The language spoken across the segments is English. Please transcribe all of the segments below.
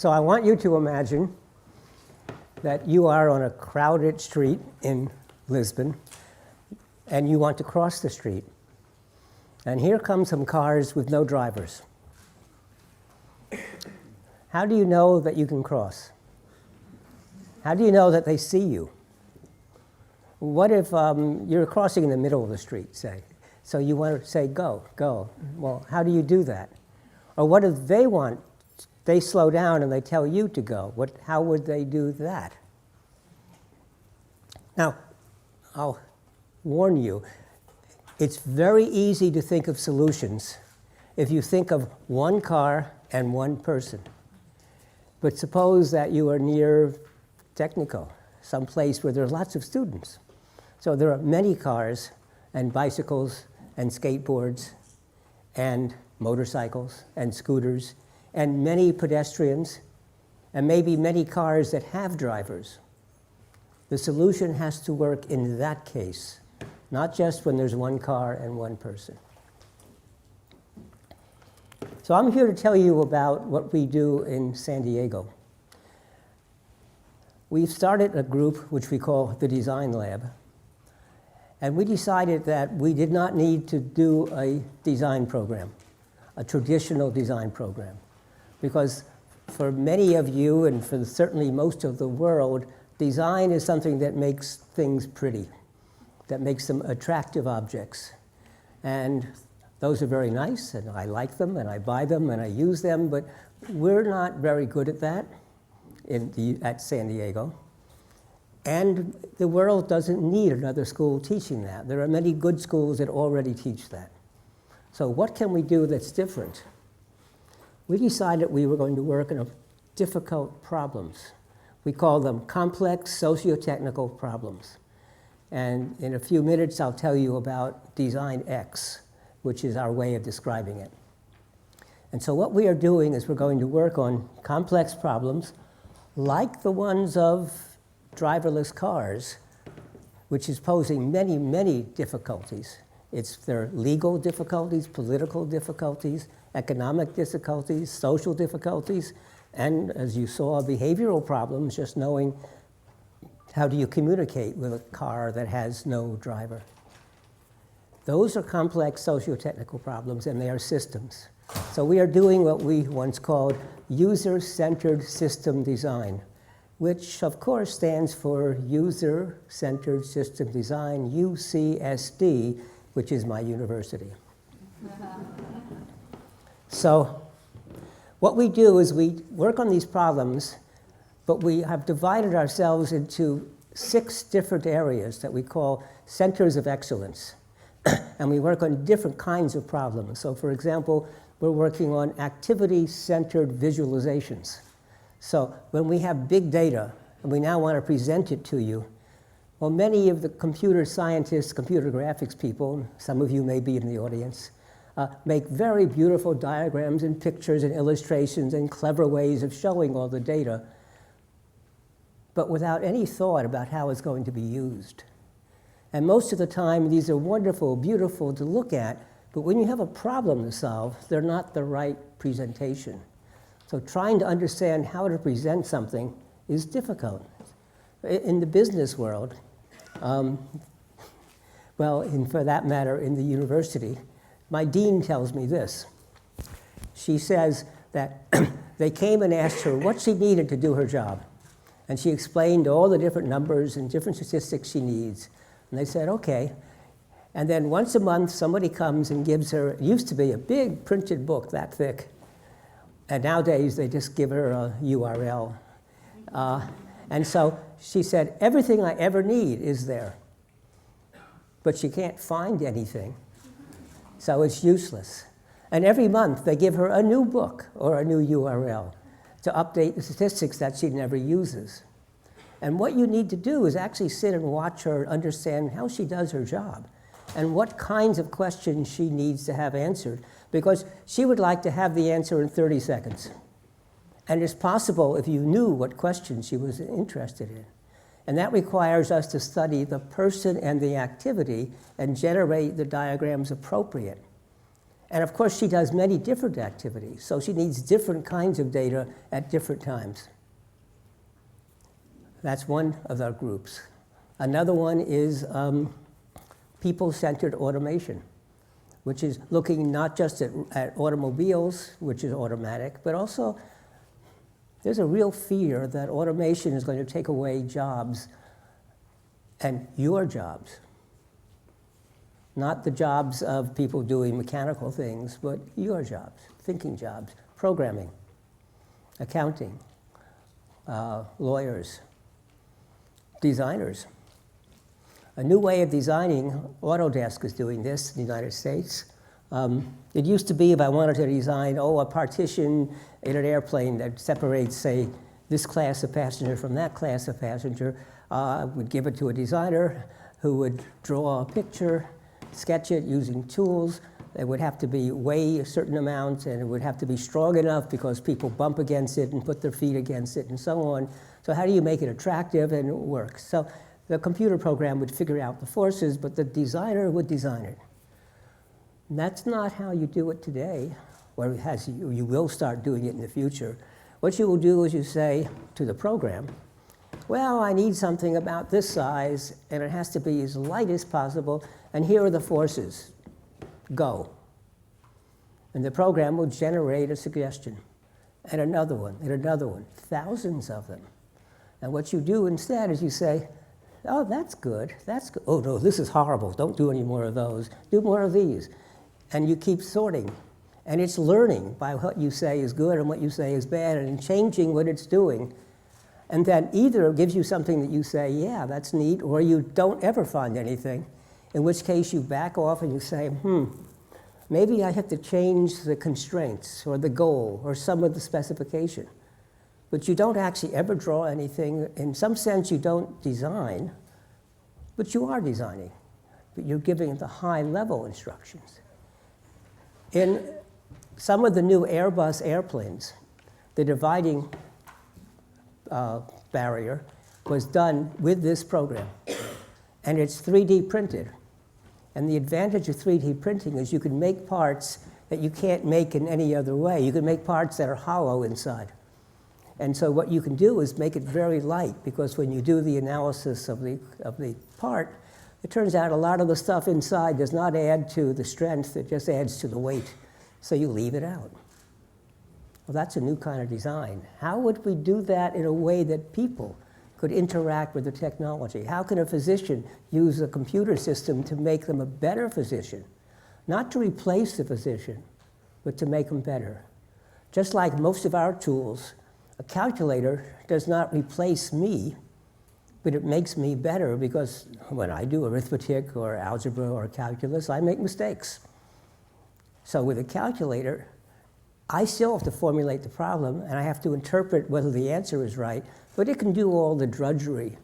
So I want you to imagine that you are on a crowded street in Lisbon, and you want to cross the street. And here come some cars with no drivers. How do you know that you can cross? How do you know that they see you? What if you're crossing in the middle of the street, say? So you want to say, go, go. Well, how do you do that? Or what if they slow down and they tell you to go? How would they do that? Now, I'll warn you, it's very easy to think of solutions if you think of one car and one person. But suppose that you are near Technico, someplace where there are lots of students. So there are many cars and bicycles and skateboards and motorcycles and scooters and many pedestrians and maybe many cars that have drivers. The solution has to work in that case, not just when there's one car and one person. So I'm here to tell you about what we do in San Diego. We've started a group which we call the Design Lab. And we decided that we did not need to do a design program, a traditional design program. Because for many of you, and for certainly most of the world, design is something that makes things pretty, that makes them attractive objects. And those are very nice, and I like them, and I buy them, and I use them, but we're not very good at that at San Diego. And the world doesn't need another school teaching that. There are many good schools that already teach that. So what can we do that's different? We decided we were going to work on difficult problems. We call them complex socio-technical problems. And in a few minutes, I'll tell you about Design X, which is our way of describing it. And so what we are doing is we're going to work on complex problems like the ones of driverless cars, which is posing many, many difficulties. There are legal difficulties, political difficulties, economic difficulties, social difficulties, and as you saw, behavioral problems, just knowing how do you communicate with a car that has no driver. Those are complex socio-technical problems, and they are systems. So we are doing what we once called user-centered system design, which of course stands for User-Centered System Design, UCSD, which is my university. So what we do is we work on these problems, but we have divided ourselves into 6 different areas that we call centers of excellence. And we work on different kinds of problems. So for example, we're working on activity-centered visualizations. So when we have big data, and we now want to present it to you, well, many of the computer scientists, computer graphics people, some of you may be in the audience, make very beautiful diagrams and pictures and illustrations and clever ways of showing all the data, but without any thought about how it's going to be used. And most of the time, these are wonderful, beautiful to look at, but when you have a problem to solve, they're not the right presentation. So trying to understand how to present something is difficult. In the business world, well, and for that matter, in the university, my dean tells me this. She says that they came and asked her what she needed to do her job. And she explained all the different numbers and different statistics she needs. And they said, okay. And then once a month, somebody comes and gives her, it used to be a big printed book that thick. And nowadays, they just give her a URL. And so she said, everything I ever need is there. But she can't find anything. So it's useless. And every month, they give her a new book or a new URL to update the statistics that she never uses. And what you need to do is actually sit and watch her understand how she does her job and what kinds of questions she needs to have answered, because she would like to have the answer in 30 seconds. And it's possible if you knew what questions she was interested in. And that requires us to study the person and the activity and generate the diagrams appropriate. And of course, she does many different activities, so she needs different kinds of data at different times. That's one of our groups. Another one is people-centered automation, which is looking not just at automobiles, which is automatic, but also there's a real fear that automation is going to take away jobs, and your jobs. Not the jobs of people doing mechanical things, but your jobs, thinking jobs, programming, accounting, lawyers, designers. A new way of designing, Autodesk is doing this in the United States. It used to be if I wanted to design, a partition in an airplane that separates, say, this class of passenger from that class of passenger, I would give it to a designer who would draw a picture, sketch it using tools. It would have to weigh a certain amount, and it would have to be strong enough because people bump against it and put their feet against it and so on. So how do you make it attractive and it works? So the computer program would figure out the forces, but the designer would design it. And that's not how you do it today, or you will start doing it in the future. What you will do is you say to the program, well, I need something about this size, and it has to be as light as possible, and here are the forces. Go. And the program will generate a suggestion, and another one, thousands of them. And what you do instead is you say, oh, that's good, that's good. Oh, no, this is horrible. Don't do any more of those. Do more of these. And you keep sorting. And it's learning by what you say is good and what you say is bad and changing what it's doing. And then either it gives you something that you say, yeah, that's neat, or you don't ever find anything, in which case you back off and you say, maybe I have to change the constraints or the goal or some of the specification. But you don't actually ever draw anything. In some sense, you don't design, but you are designing. But you're giving the high-level instructions. In some of the new Airbus airplanes, the dividing barrier was done with this program. And it's 3D printed. And the advantage of 3D printing is you can make parts that you can't make in any other way. You can make parts that are hollow inside. And so what you can do is make it very light, because when you do the analysis of the part, it turns out a lot of the stuff inside does not add to the strength, it just adds to the weight. So you leave it out. Well, that's a new kind of design. How would we do that in a way that people could interact with the technology? How can a physician use a computer system to make them a better physician? Not to replace the physician, but to make them better. Just like most of our tools, a calculator does not replace me, but it makes me better, because when I do arithmetic or algebra or calculus, I make mistakes. So with a calculator, I still have to formulate the problem, and I have to interpret whether the answer is right, but it can do all the drudgery.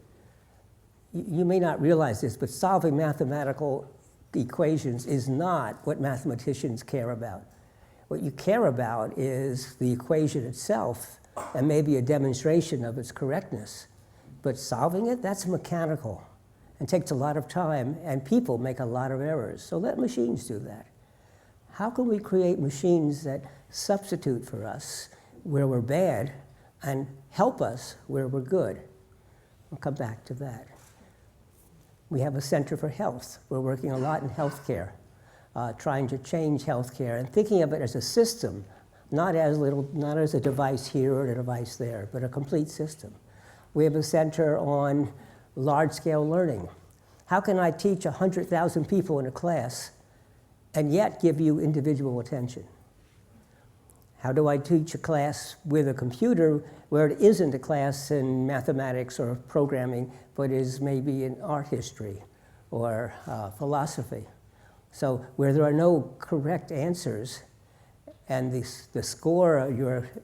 You may not realize this, but solving mathematical equations is not what mathematicians care about. What you care about is the equation itself, and maybe a demonstration of its correctness. But solving it, that's mechanical and takes a lot of time, and people make a lot of errors. So let machines do that. How can we create machines that substitute for us where we're bad and help us where we're good? We'll come back to that. We have a Center for Health. We're working a lot in healthcare, trying to change healthcare and thinking of it as a system, not as a device here or a device there, but a complete system. We have a center on large-scale learning. How can I teach 100,000 people in a class and yet give you individual attention? How do I teach a class with a computer where it isn't a class in mathematics or programming, but is maybe in art history or philosophy? So where there are no correct answers, and the score,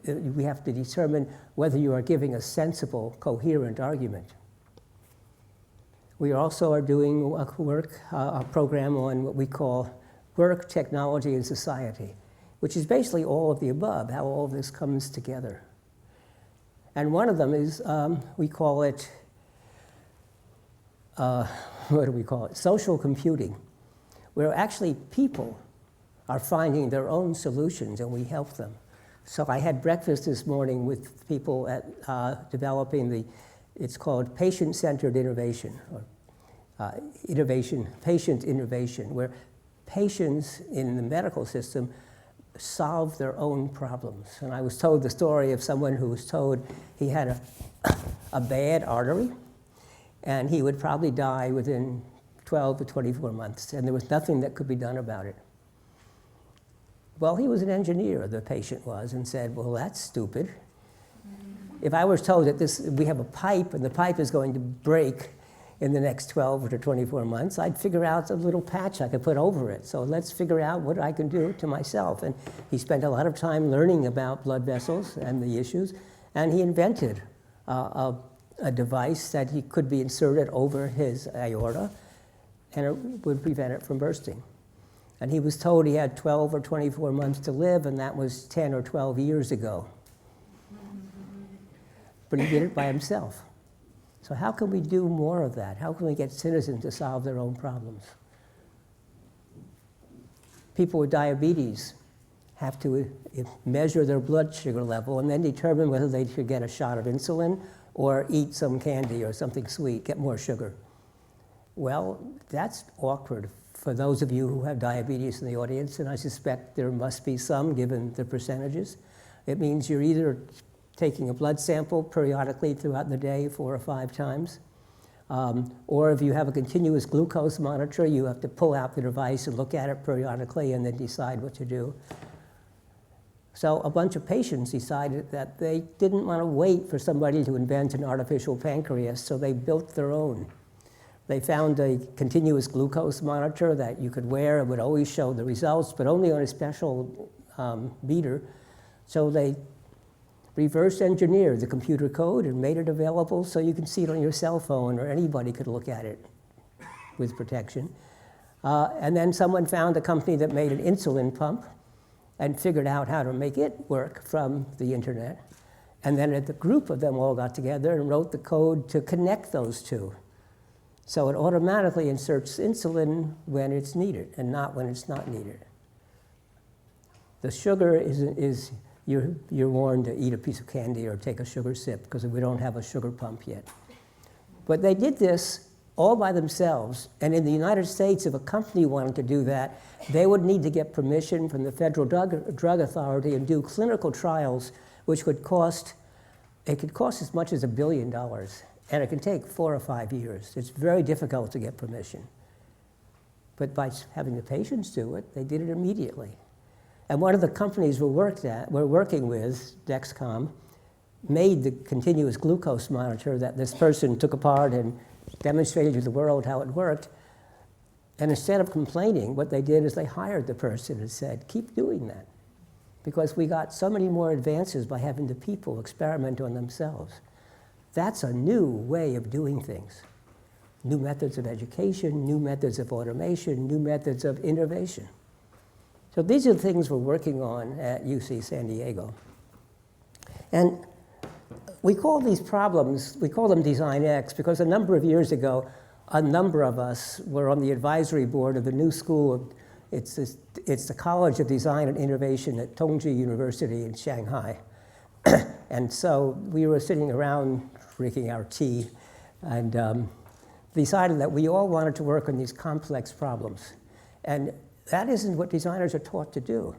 we have to determine whether you are giving a sensible, coherent argument. We also are doing a program on what we call work, technology, and society, which is basically all of the above, how all of this comes together. And one of them is, we call it, what do we call it? Social computing, where actually people are finding their own solutions, and we help them. So I had breakfast this morning with people at developing it's called patient-centered innovation, or patient innovation, where patients in the medical system solve their own problems. And I was told the story of someone who was told he had a bad artery, and he would probably die within 12 to 24 months, and there was nothing that could be done about it. Well, he was an engineer, the patient was, and said, well, that's stupid. If I was told that we have a pipe and the pipe is going to break in the next 12 to 24 months, I'd figure out a little patch I could put over it. So let's figure out what I can do to myself. And he spent a lot of time learning about blood vessels and the issues, and he invented a device that he could be inserted over his aorta, and it would prevent it from bursting. And he was told he had 12 or 24 months to live, and that was 10 or 12 years ago. But he did it by himself. So how can we do more of that? How can we get citizens to solve their own problems? People with diabetes have to measure their blood sugar level and then determine whether they should get a shot of insulin or eat some candy or something sweet, get more sugar. Well, that's awkward for those of you who have diabetes in the audience, and I suspect there must be some given the percentages. It means you're either taking a blood sample periodically throughout the day 4 or 5 times, or if you have a continuous glucose monitor, you have to pull out the device and look at it periodically and then decide what to do. So a bunch of patients decided that they didn't want to wait for somebody to invent an artificial pancreas, so they built their own. They found a continuous glucose monitor that you could wear. It would always show the results, but only on a special meter. So they reverse engineered the computer code and made it available so you can see it on your cell phone, or anybody could look at it with protection. And then someone found a company that made an insulin pump and figured out how to make it work from the internet. And then the group of them all got together and wrote the code to connect those two. So it automatically inserts insulin when it's needed and not when it's not needed. The sugar is you're warned to eat a piece of candy or take a sugar sip because we don't have a sugar pump yet. But they did this all by themselves, and in the United States, if a company wanted to do that, they would need to get permission from the Federal Drug Authority and do clinical trials, which could cost as much as $1 billion. And it can take 4 or 5 years. It's very difficult to get permission. But by having the patients do it, they did it immediately. And one of the companies we're working with, Dexcom, made the continuous glucose monitor that this person took apart and demonstrated to the world how it worked. And instead of complaining, what they did is they hired the person and said, keep doing that. Because we got so many more advances by having the people experiment on themselves. That's a new way of doing things. New methods of education, new methods of automation, new methods of innovation. So these are the things we're working on at UC San Diego. And we call these problems, we call them Design X, because a number of years ago, a number of us were on the advisory board of the new school. It's the College of Design and Innovation at Tongji University in Shanghai. And so we were sitting around drinking our tea and decided that we all wanted to work on these complex problems. And that isn't what designers are taught to do.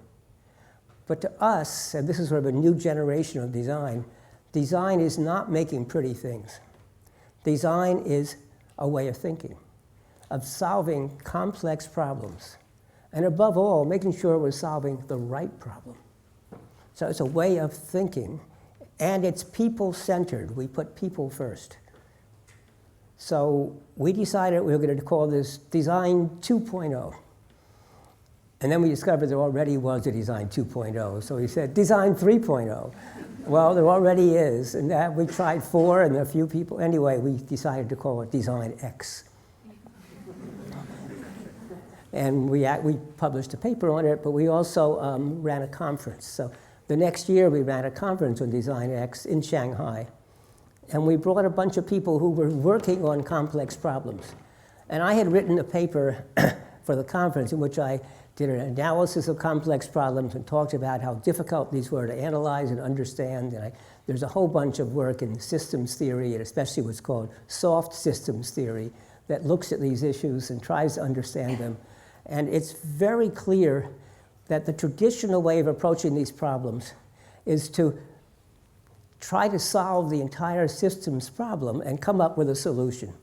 But to us, and this is sort of a new generation of design, design is not making pretty things. Design is a way of thinking, of solving complex problems. And above all, making sure we're solving the right problem. So it's a way of thinking, and it's people-centered. We put people first. So we decided we were going to call this Design 2.0. And then we discovered there already was a Design 2.0. So we said, Design 3.0. Well, there already is. And that we tried 4 and a few people. Anyway, we decided to call it Design X. And we published a paper on it, but we also ran a conference. So the next year, we ran a conference on Design X in Shanghai. And we brought a bunch of people who were working on complex problems. And I had written a paper for the conference in which I did an analysis of complex problems and talked about how difficult these were to analyze and understand. And there's a whole bunch of work in systems theory, and especially what's called soft systems theory, that looks at these issues and tries to understand them. And it's very clear that the traditional way of approaching these problems is to try to solve the entire systems problem and come up with a solution.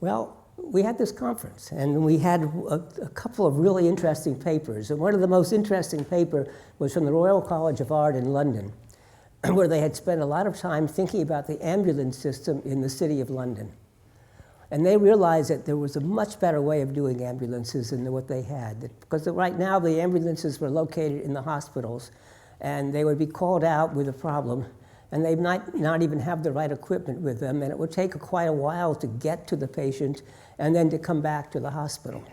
Well, we had this conference, and we had a couple of really interesting papers. And one of the most interesting papers was from the Royal College of Art in London, where they had spent a lot of time thinking about the ambulance system in the City of London. And they realized that there was a much better way of doing ambulances than what they had. Because right now, the ambulances were located in the hospitals, and they would be called out with a problem, and they might not even have the right equipment with them, and it would take quite a while to get to the patient and then to come back to the hospital.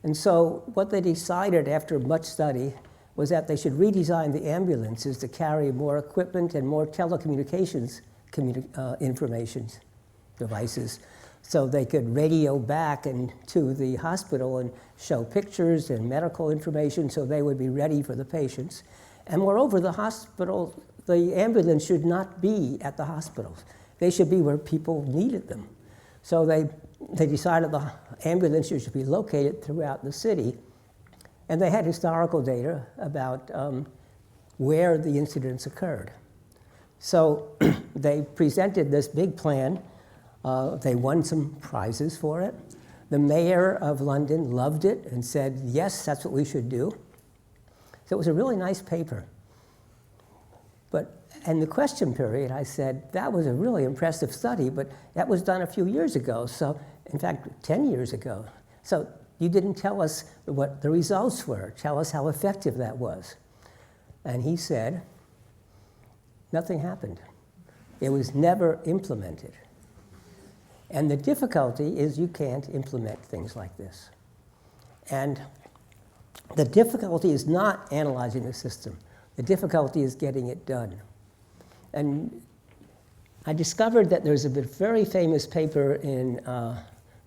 And so what they decided after much study was that they should redesign the ambulances to carry more equipment and more telecommunications information devices, so they could radio back to the hospital and show pictures and medical information so they would be ready for the patients. And moreover, the ambulance should not be at the hospitals. They should be where people needed them. So they decided the ambulances should be located throughout the city. And they had historical data about where the incidents occurred. So they presented this big plan. They won some prizes for it. The mayor of London loved it and said, yes, that's what we should do. So it was a really nice paper. But in the question period, I said, that was a really impressive study, but that was done a few years ago. So, in fact, 10 years ago. So you didn't tell us what the results were. Tell us how effective that was. And he said, nothing happened. It was never implemented. And the difficulty is you can't implement things like this. And the difficulty is not analyzing the system. The difficulty is getting it done. And I discovered that there's a very famous paper in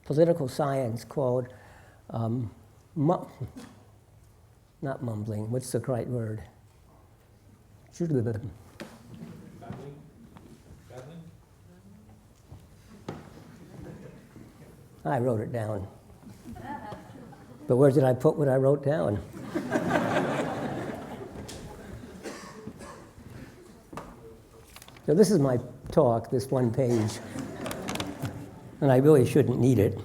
political science called, not mumbling, what's the right word? Babbling? I wrote it down. But where did I put what I wrote down? So this is my talk, this one page. And I really shouldn't need it.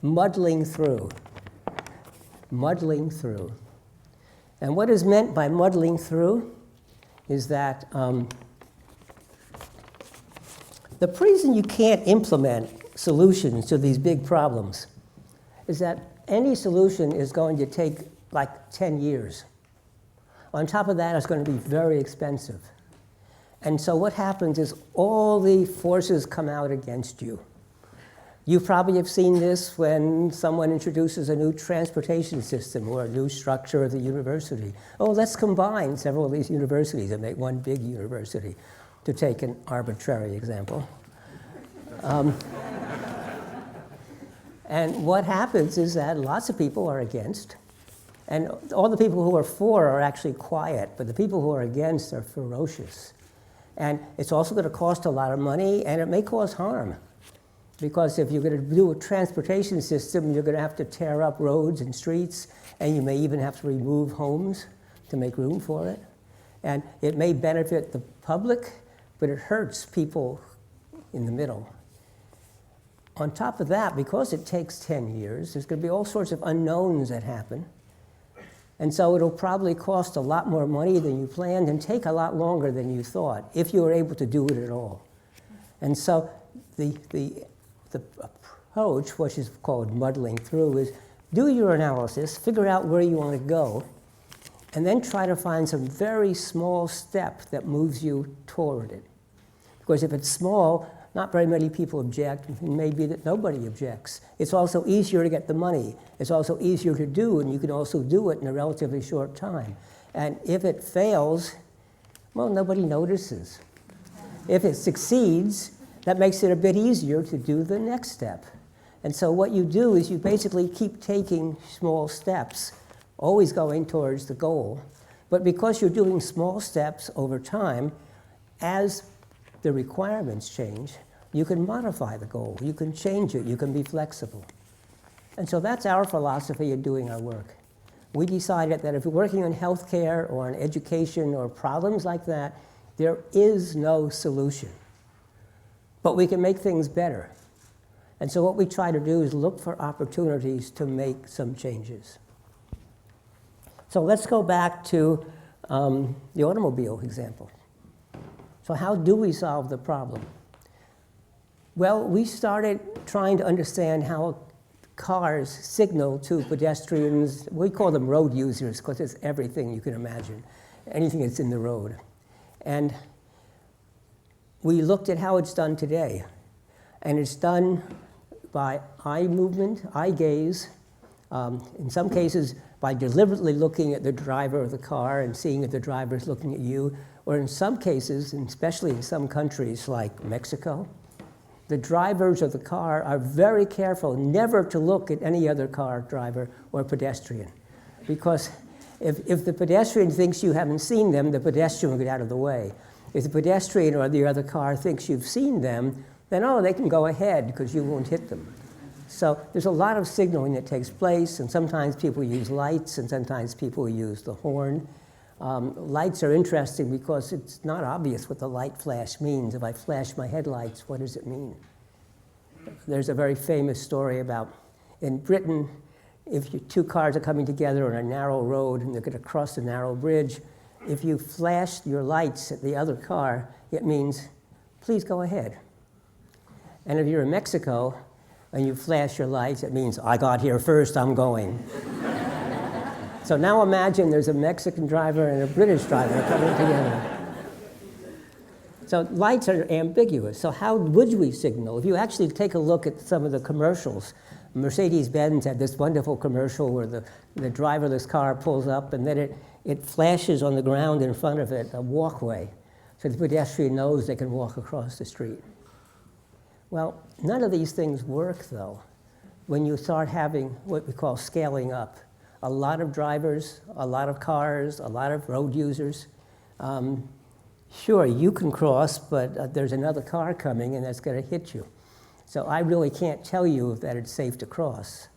Muddling through. Muddling through. And what is meant by muddling through is that the reason you can't implement solutions to these big problems is that any solution is going to take like 10 years. On top of that, it's going to be very expensive. And so what happens is all the forces come out against you. You probably have seen this when someone introduces a new transportation system or a new structure of the university. Oh, let's combine several of these universities and make one big university, to take an arbitrary example. And what happens is that lots of people are against, and all the people who are for are actually quiet, but the people who are against are ferocious. And it's also going to cost a lot of money, and it may cause harm. Because if you're going to do a transportation system, you're going to have to tear up roads and streets, and you may even have to remove homes to make room for it. And it may benefit the public, but it hurts people in the middle. On top of that, because it takes 10 years, there's going to be all sorts of unknowns that happen. And so it'll probably cost a lot more money than you planned and take a lot longer than you thought, if you were able to do it at all. And so the approach, which is called muddling through, is do your analysis, figure out where you want to go, and then try to find some very small step that moves you toward it. Because if it's small, not very many people object. It may be that nobody objects. It's also easier to get the money. It's also easier to do, and you can also do it in a relatively short time. And if it fails, well, nobody notices. If it succeeds, that makes it a bit easier to do the next step. And so what you do is you basically keep taking small steps, always going towards the goal. But because you're doing small steps over time, as the requirements change, you can modify the goal. You can change it. You can be flexible. And so that's our philosophy in doing our work. We decided that if we're working on healthcare or on education or problems like that, there is no solution. But we can make things better. And so what we try to do is look for opportunities to make some changes. So let's go back to the automobile example. So how do we solve the problem? Well, we started trying to understand how cars signal to pedestrians. We call them road users because it's everything you can imagine, anything that's in the road. And we looked at how it's done today. And it's done by eye movement, eye gaze, in some cases by deliberately looking at the driver of the car and seeing if the driver is looking at you, or in some cases, and especially in some countries like Mexico, the drivers of the car are very careful never to look at any other car driver or pedestrian. Because if the pedestrian thinks you haven't seen them, the pedestrian will get out of the way. If the pedestrian or the other car thinks you've seen them, then, oh, they can go ahead because you won't hit them. So there's a lot of signaling that takes place, and sometimes people use lights, and sometimes people use the horn. Lights are interesting because it's not obvious what the light flash means. If I flash my headlights, what does it mean? There's a very famous story about, in Britain, if two cars are coming together on a narrow road and they're going to cross a narrow bridge, if you flash your lights at the other car, it means, please go ahead. And if you're in Mexico and you flash your lights, it means, I got here first, I'm going. So now imagine there's a Mexican driver and a British driver coming together. So lights are ambiguous. So how would we signal? If you actually take a look at some of the commercials, Mercedes-Benz had this wonderful commercial where the driverless car pulls up and then it flashes on the ground in front of it, a walkway, so the pedestrian knows they can walk across the street. Well, none of these things work, though, when you start having what we call scaling up. A lot of drivers, a lot of cars, a lot of road users. Sure, you can cross, but there's another car coming and that's going to hit you. So I really can't tell you that it's safe to cross.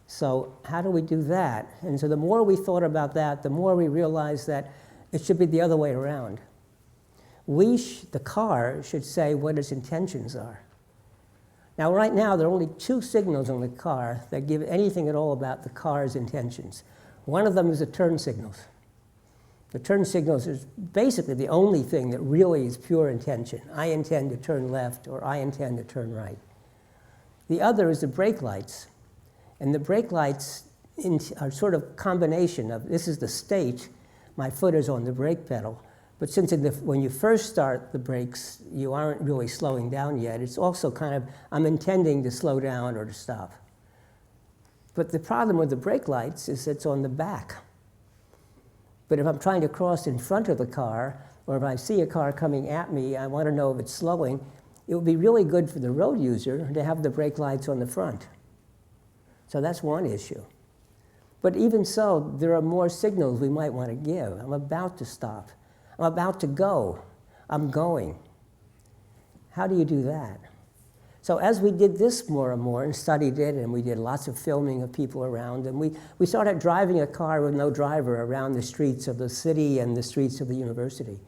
So how do we do that? And so the more we thought about that, the more we realized that it should be the other way around. The car should say what its intentions are. Now, right now, there are only two signals on the car that give anything at all about the car's intentions. One of them is the turn signals. The turn signals is basically the only thing that really is pure intention. I intend to turn left, or I intend to turn right. The other is the brake lights. And the brake lights are sort of combination of, this is the state, my foot is on the brake pedal. But since when you first start the brakes, you aren't really slowing down yet, it's also kind of, I'm intending to slow down or to stop. But the problem with the brake lights is it's on the back. But if I'm trying to cross in front of the car, or if I see a car coming at me, I want to know if it's slowing, it would be really good for the road user to have the brake lights on the front. So that's one issue. But even so, there are more signals we might want to give. I'm about to stop. I'm about to go. I'm going. How do you do that? So as we did this more and more and studied it, and we did lots of filming of people around, and we started driving a car with no driver around the streets of the city and the streets of the university.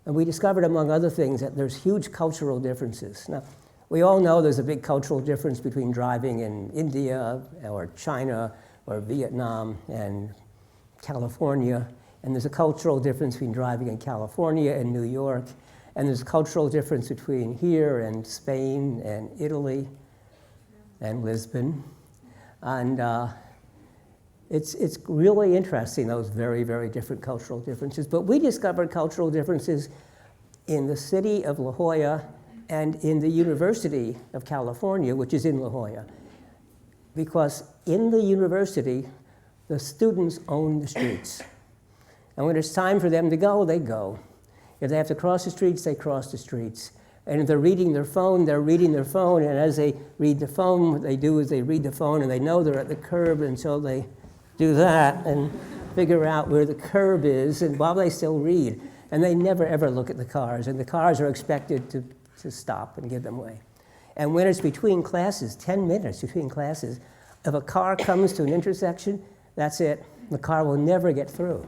And we discovered, among other things, that there's huge cultural differences. Now, we all know there's a big cultural difference between driving in India or China or Vietnam and California. And there's a cultural difference between driving in California and New York. And there's a cultural difference between here and Spain and Italy and Lisbon. And it's really interesting, those very, very different cultural differences. But we discovered cultural differences in the city of La Jolla and in the University of California, which is in La Jolla. Because in the university, the students own the streets. And when it's time for them to go, they go. If they have to cross the streets, they cross the streets. And if they're reading their phone, they're reading their phone, and as they read the phone, what they do is they read the phone and they know they're at the curb, and so they do that and figure out where the curb is, and while they still read. And they never ever look at the cars, and the cars are expected to stop and give them way. And when it's between classes, 10 minutes between classes, if a car comes to an intersection, that's it. The car will never get through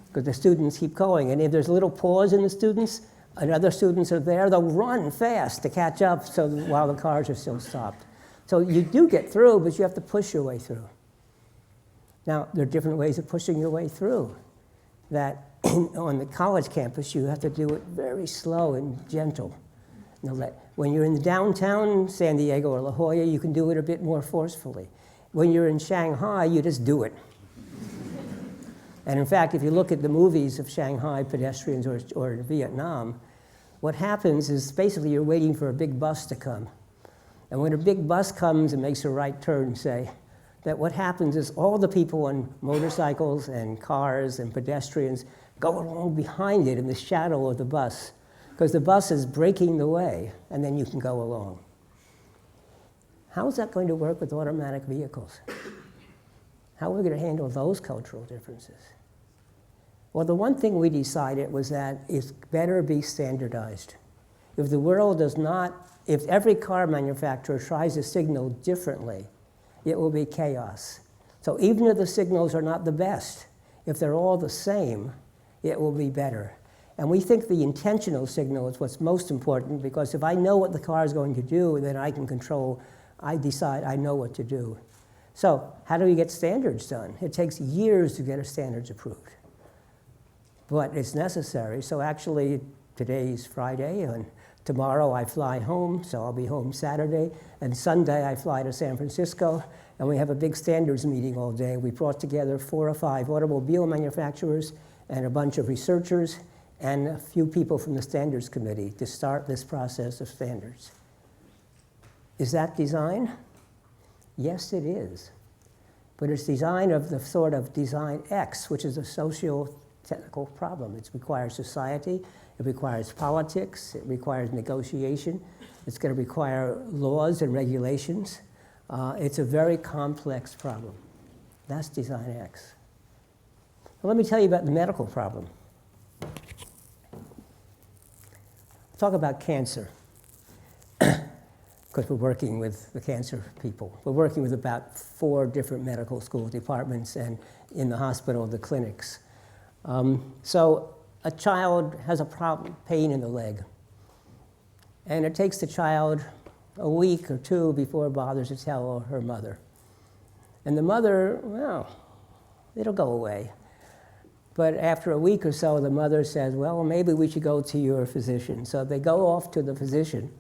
because the students keep going. And if there's a little pause in the students and other students are there, they'll run fast to catch up so while the cars are still stopped. So you do get through, but you have to push your way through. Now, there are different ways of pushing your way through. That on the college campus, you have to do it very slow and gentle. When you're in downtown San Diego or La Jolla, you can do it a bit more forcefully. When you're in Shanghai, you just do it. And in fact, if you look at the movies of Shanghai pedestrians or Vietnam, what happens is basically you're waiting for a big bus to come. And when a big bus comes and makes a right turn, say, that what happens is all the people on motorcycles and cars and pedestrians go along behind it in the shadow of the bus, because the bus is breaking the way, and then you can go along. How is that going to work with automatic vehicles? How are we going to handle those cultural differences? Well, the one thing we decided was that it's better be standardized. If the world does not, if every car manufacturer tries to signal differently, it will be chaos. So even if the signals are not the best, if they're all the same, it will be better. And we think the intentional signal is what's most important, because if I know what the car is going to do, then I can control, I decide I know what to do. So how do we get standards done? It takes years to get our standards approved. But it's necessary. So actually, today's Friday, and tomorrow I fly home, so I'll be home Saturday. And Sunday I fly to San Francisco, and we have a big standards meeting all day. We brought together 4 or 5 automobile manufacturers and a bunch of researchers and a few people from the standards committee to start this process of standards. Is that design? Yes, it is. But it's design of the sort of design X, which is a socio-technical problem. It requires society, it requires politics, it requires negotiation, it's going to require laws and regulations. It's a very complex problem. That's design X. Well, let me tell you about the medical problem. Talk about cancer, because we're working with the cancer people. We're working with about 4 different medical school departments and in the hospital, the clinics. So a child has a problem, pain in the leg. And it takes the child a week or 2 before it bothers to tell her mother. And the mother, well, it'll go away. But after a week or so, the mother says, well, maybe we should go to your physician. So they go off to the physician.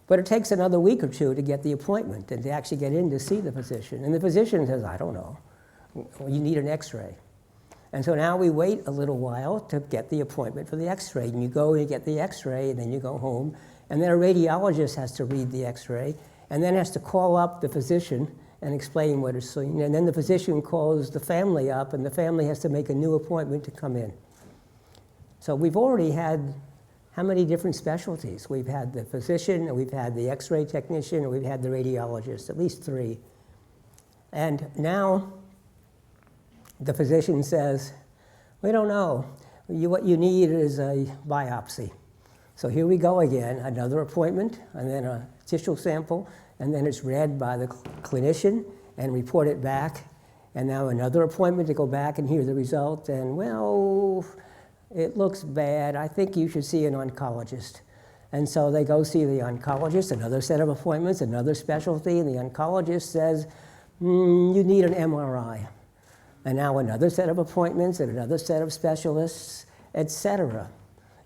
But it takes another week or 2 to get the appointment and to actually get in to see the physician. And the physician says, I don't know. You need an X-ray. And so now we wait a little while to get the appointment for the X-ray. And you go and you get the X-ray, and then you go home. And then a radiologist has to read the X-ray, and then has to call up the physician and explain what is seen. And then the physician calls the family up, and the family has to make a new appointment to come in. So we've already had how many different specialties? We've had the physician, and we've had the X-ray technician, and we've had the radiologist, at least 3. And now the physician says, we don't know. What you need is a biopsy. So here we go again, another appointment, and then a tissue sample, and then it's read by the clinician and reported back. And now another appointment to go back and hear the result, and well, it looks bad. I think you should see an oncologist. And so they go see the oncologist, another set of appointments, another specialty, and the oncologist says, you need an MRI. And now another set of appointments and another set of specialists, etc.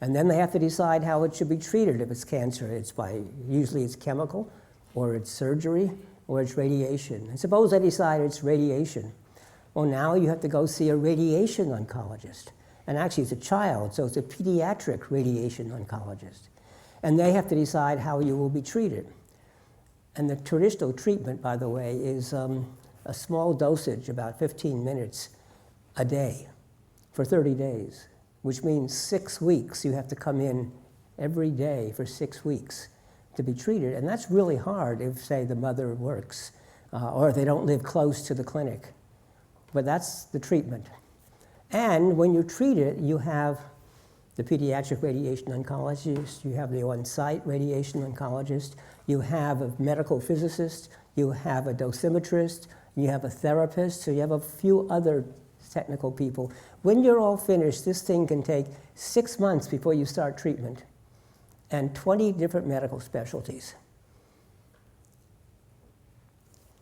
And then they have to decide how it should be treated. If it's cancer, usually it's chemical, or it's surgery, or it's radiation. And suppose they decide it's radiation. Well, now you have to go see a radiation oncologist. And actually it's a child, so it's a pediatric radiation oncologist. And they have to decide how you will be treated. And the traditional treatment, by the way, is a small dosage, about 15 minutes a day for 30 days. Which means 6 weeks you have to come in every day for 6 weeks to be treated. And that's really hard if, say, the mother works or they don't live close to the clinic. But that's the treatment. And when you treat it, you have the pediatric radiation oncologist, you have the on-site radiation oncologist, you have a medical physicist, you have a dosimetrist, you have a therapist, so you have a few other technical people. When you're all finished, this thing can take 6 months before you start treatment, and 20 different medical specialties.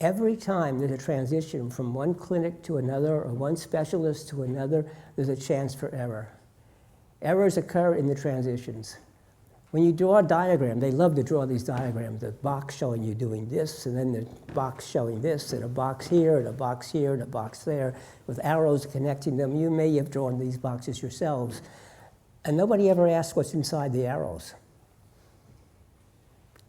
Every time there's a transition from one clinic to another or one specialist to another, there's a chance for error. Errors occur in the transitions. When you draw a diagram, they love to draw these diagrams, the box showing you doing this, and then the box showing this, and a box here, and a box here, and a box there, with arrows connecting them. You may have drawn these boxes yourselves. And nobody ever asks what's inside the arrows.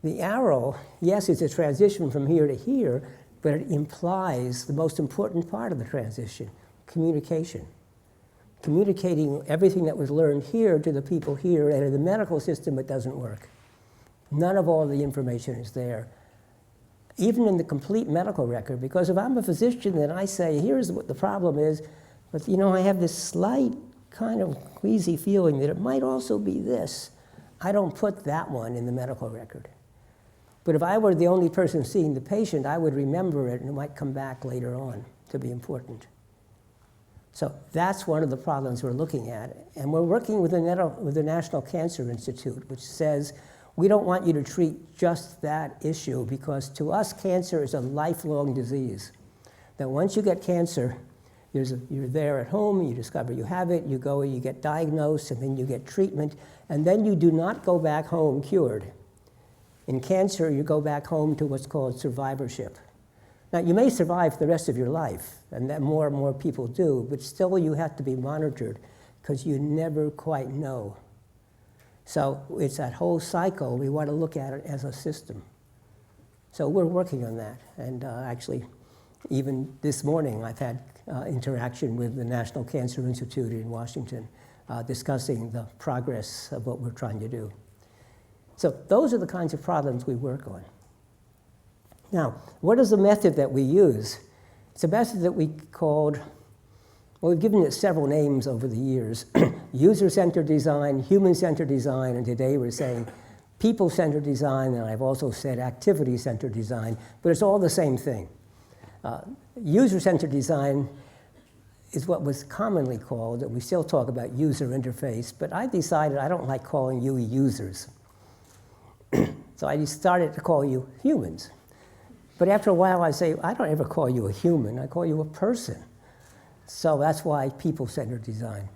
The arrow, yes, it's a transition from here to here, but it implies the most important part of the transition, communication. Communicating everything that was learned here to the people here, and in the medical system it doesn't work. None of all the information is there. Even in the complete medical record, because if I'm a physician and I say, here's what the problem is, but you know, I have this slight kind of queasy feeling that it might also be this, I don't put that one in the medical record. But if I were the only person seeing the patient, I would remember it and it might come back later on to be important. So that's one of the problems we're looking at. And we're working with the National Cancer Institute, which says, we don't want you to treat just that issue because to us, cancer is a lifelong disease. That once you get cancer, you're there at home, you discover you have it, you go, you get diagnosed, and then you get treatment, and then you do not go back home cured. In cancer, you go back home to what's called survivorship. Now, you may survive the rest of your life, and that more and more people do, but still you have to be monitored because you never quite know. So it's that whole cycle. We want to look at it as a system. So we're working on that. And actually, even this morning, I've had interaction with the National Cancer Institute in Washington discussing the progress of what we're trying to do. So those are the kinds of problems we work on. Now, what is the method that we use? It's a method that we called, well, we've given it several names over the years. User-centered design, human-centered design, and today we're saying people-centered design, and I've also said activity-centered design, but it's all the same thing. User-centered design is what was commonly called, and we still talk about user interface, but I decided I don't like calling you users. So I started to call you humans. But after a while, I say, I don't ever call you a human, I call you a person. So that's why people-centered design.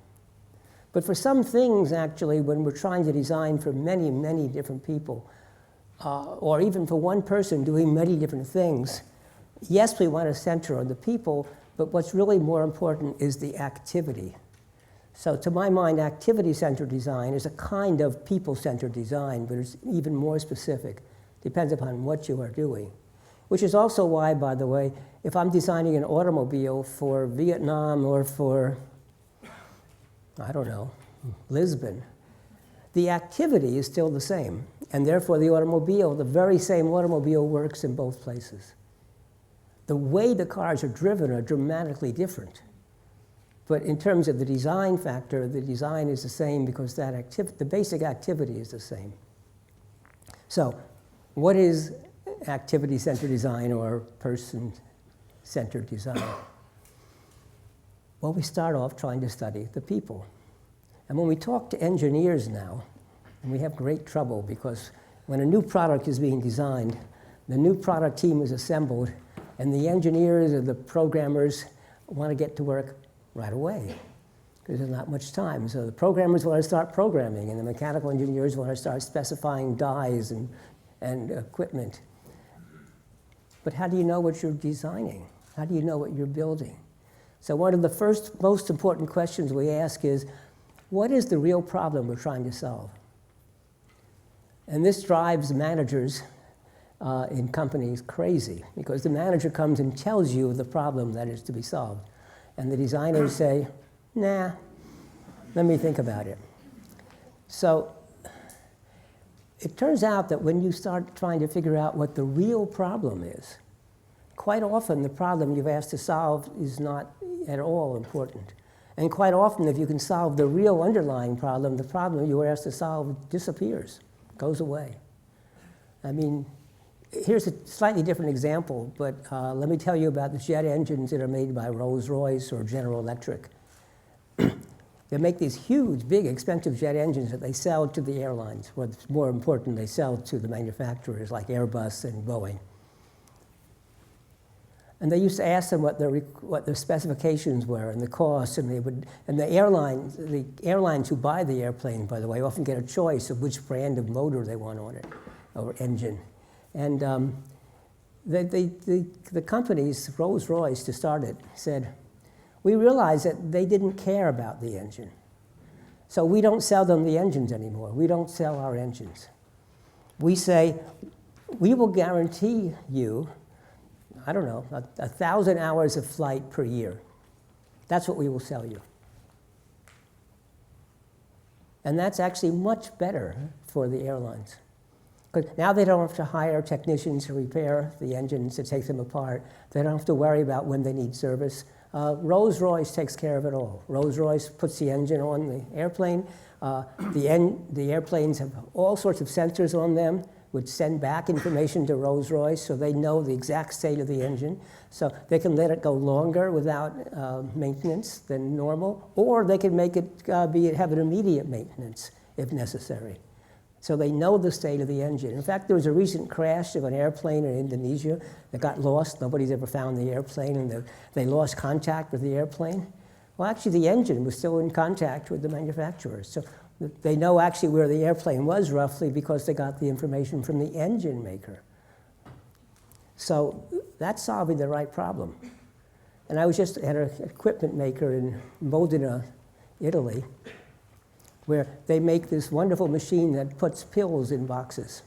But for some things, actually, when we're trying to design for many, many different people, or even for one person doing many different things, yes, we want to center on the people, but what's really more important is the activity. So to my mind, activity-centered design is a kind of people-centered design, but it's even more specific. Depends upon what you are doing. Which is also why, by the way, if I'm designing an automobile for Vietnam or for, I don't know, Lisbon, the activity is still the same. And therefore, the automobile, the very same automobile works in both places. The way the cars are driven are dramatically different. But in terms of the design factor, the design is the same because the basic activity is the same. So what is activity-centered design or person-centered design? Well, we start off trying to study the people. And when we talk to engineers now, and we have great trouble because when a new product is being designed, the new product team is assembled, and the engineers or the programmers want to get to work right away because there's not much time. So the programmers want to start programming, and the mechanical engineers want to start specifying dies and equipment. But how do you know what you're designing? How do you know what you're building? So one of the first most important questions we ask is, what is the real problem we're trying to solve? And this drives managers in companies crazy because the manager comes and tells you the problem that is to be solved. And the designers say, nah, let me think about it. So it turns out that when you start trying to figure out what the real problem is, quite often the problem you've asked to solve is not at all important. And quite often, if you can solve the real underlying problem, the problem you were asked to solve disappears, goes away. I mean, here's a slightly different example, but let me tell you about the jet engines that are made by Rolls-Royce or General Electric. They make these huge, big, expensive jet engines that they sell to the airlines. What's more important, they sell to the manufacturers like Airbus and Boeing. And they used to ask them what their specifications were and the costs, and the airlines who buy the airplane, by the way, often get a choice of which brand of motor they want on it, or engine. And the companies, Rolls-Royce to start it, said, we realized that they didn't care about the engine. So we don't sell them the engines anymore. We don't sell our engines. We say, we will guarantee you, I don't know, 1,000 hours of flight per year. That's what we will sell you. And that's actually much better for the airlines. Because now they don't have to hire technicians to repair the engines, to take them apart. They don't have to worry about when they need service. Rolls-Royce takes care of it all. Rolls-Royce puts the engine on the airplane. The airplanes have all sorts of sensors on them which send back information to Rolls-Royce so they know the exact state of the engine. So they can let it go longer without maintenance than normal, or they can make it have an immediate maintenance if necessary. So they know the state of the engine. In fact, there was a recent crash of an airplane in Indonesia that got lost. Nobody's ever found the airplane, and they lost contact with the airplane. Well, actually, the engine was still in contact with the manufacturers. So they know actually where the airplane was roughly because they got the information from the engine maker. So that's solving the right problem. And I was just at an equipment maker in Modena, Italy, where they make this wonderful machine that puts pills in boxes.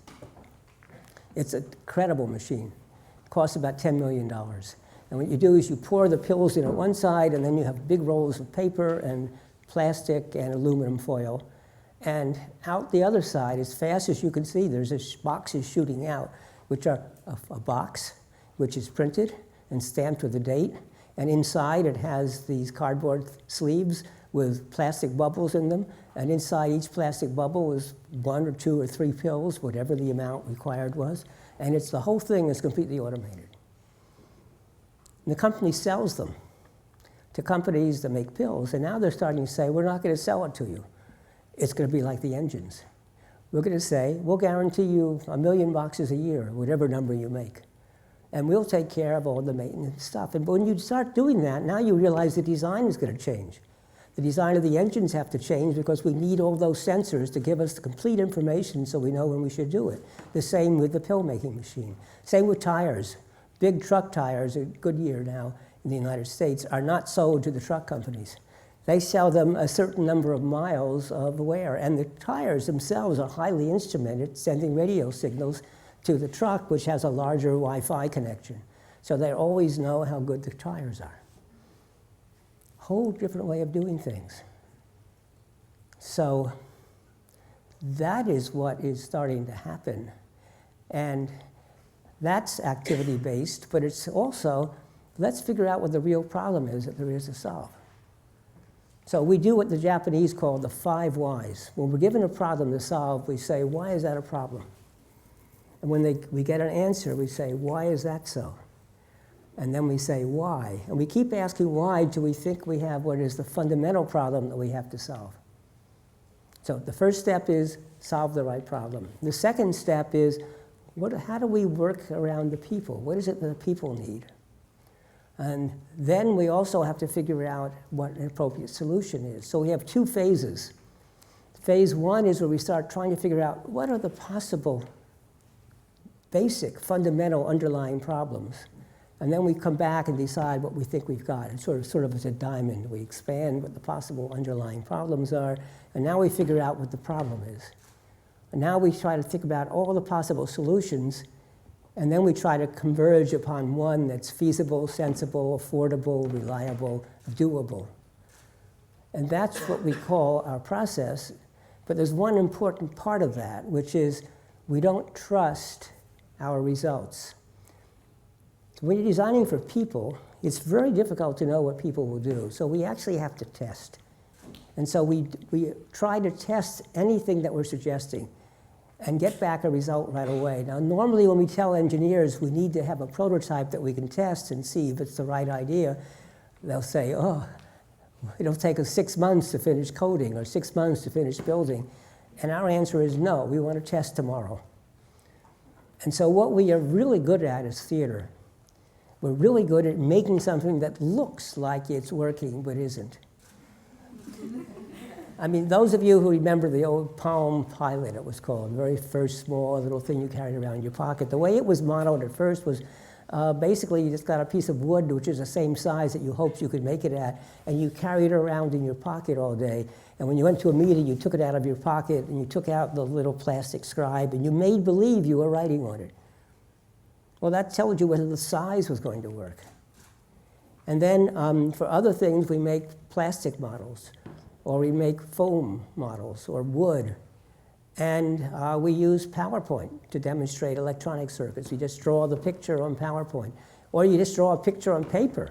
It's an incredible machine. It costs about $10 million. And what you do is you pour the pills in at one side, and then you have big rolls of paper and plastic and aluminum foil. And out the other side, as fast as you can see, there's boxes shooting out, which are a box, which is printed and stamped with a date. And inside it has these cardboard sleeves with plastic bubbles in them. And inside each plastic bubble is 1 or 2 or 3 pills, whatever the amount required was. And the whole thing is completely automated. And the company sells them to companies that make pills. And now they're starting to say, we're not going to sell it to you. It's going to be like the engines. We're going to say, we'll guarantee you 1 million boxes a year, whatever number you make. And we'll take care of all the maintenance stuff. And when you start doing that, now you realize the design is going to change. The design of the engines have to change because we need all those sensors to give us the complete information so we know when we should do it. The same with the pill-making machine. Same with tires. Big truck tires, at Goodyear now in the United States, are not sold to the truck companies. They sell them a certain number of miles of wear. And the tires themselves are highly instrumented, sending radio signals to the truck, which has a larger Wi-Fi connection. So they always know how good the tires are. Whole different way of doing things. So that is what is starting to happen. And that's activity-based, but it's also, let's figure out what the real problem is that there is to solve. So we do what the Japanese call the 5 whys. When we're given a problem to solve, we say, why is that a problem? And when we get an answer, we say, why is that so? And then we say, why? And we keep asking why till we think we have what is the fundamental problem that we have to solve. So the first step is solve the right problem. The second step is, how do we work around the people? What is it that the people need? And then we also have to figure out what an appropriate solution is. So we have 2 phases. Phase 1 is where we start trying to figure out what are the possible basic, fundamental, underlying problems. And then we come back and decide what we think we've got. It's sort of as a diamond. We expand what the possible underlying problems are, and now we figure out what the problem is. And now we try to think about all the possible solutions, and then we try to converge upon one that's feasible, sensible, affordable, reliable, doable. And that's what we call our process. But there's one important part of that, which is we don't trust our results. When you're designing for people, it's very difficult to know what people will do. So we actually have to test. And so we try to test anything that we're suggesting and get back a result right away. Now, normally when we tell engineers we need to have a prototype that we can test and see if it's the right idea, they'll say, oh, it'll take us 6 months to finish coding or 6 months to finish building. And our answer is no, we want to test tomorrow. And so what we are really good at is theater. We're really good at making something that looks like it's working but isn't. I mean, those of you who remember the old Palm Pilot, it was called, the very first small little thing you carried around in your pocket. The way it was modeled at first was basically you just got a piece of wood which is the same size that you hoped you could make it at, and you carried it around in your pocket all day. And when you went to a meeting, you took it out of your pocket and you took out the little plastic scribe and you made believe you were writing on it. Well, that told you whether the size was going to work. And then for other things, we make plastic models, or we make foam models, or wood. And we use PowerPoint to demonstrate electronic circuits. You just draw the picture on PowerPoint. Or you just draw a picture on paper.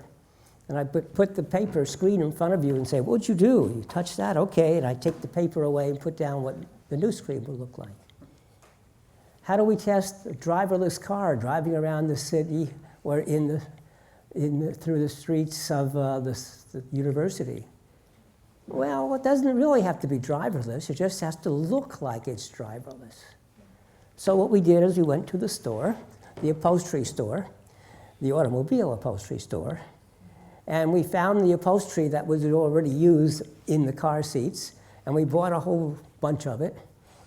And I put the paper screen in front of you and say, what'd you do? You touch that? Okay. And I take the paper away and put down what the new screen will look like. How do we test a driverless car driving around the city or through the streets of the university? Well, it doesn't really have to be driverless. It just has to look like it's driverless. So what we did is we went to the store, the upholstery store, the automobile upholstery store, and we found the upholstery that was already used in the car seats, and we bought a whole bunch of it,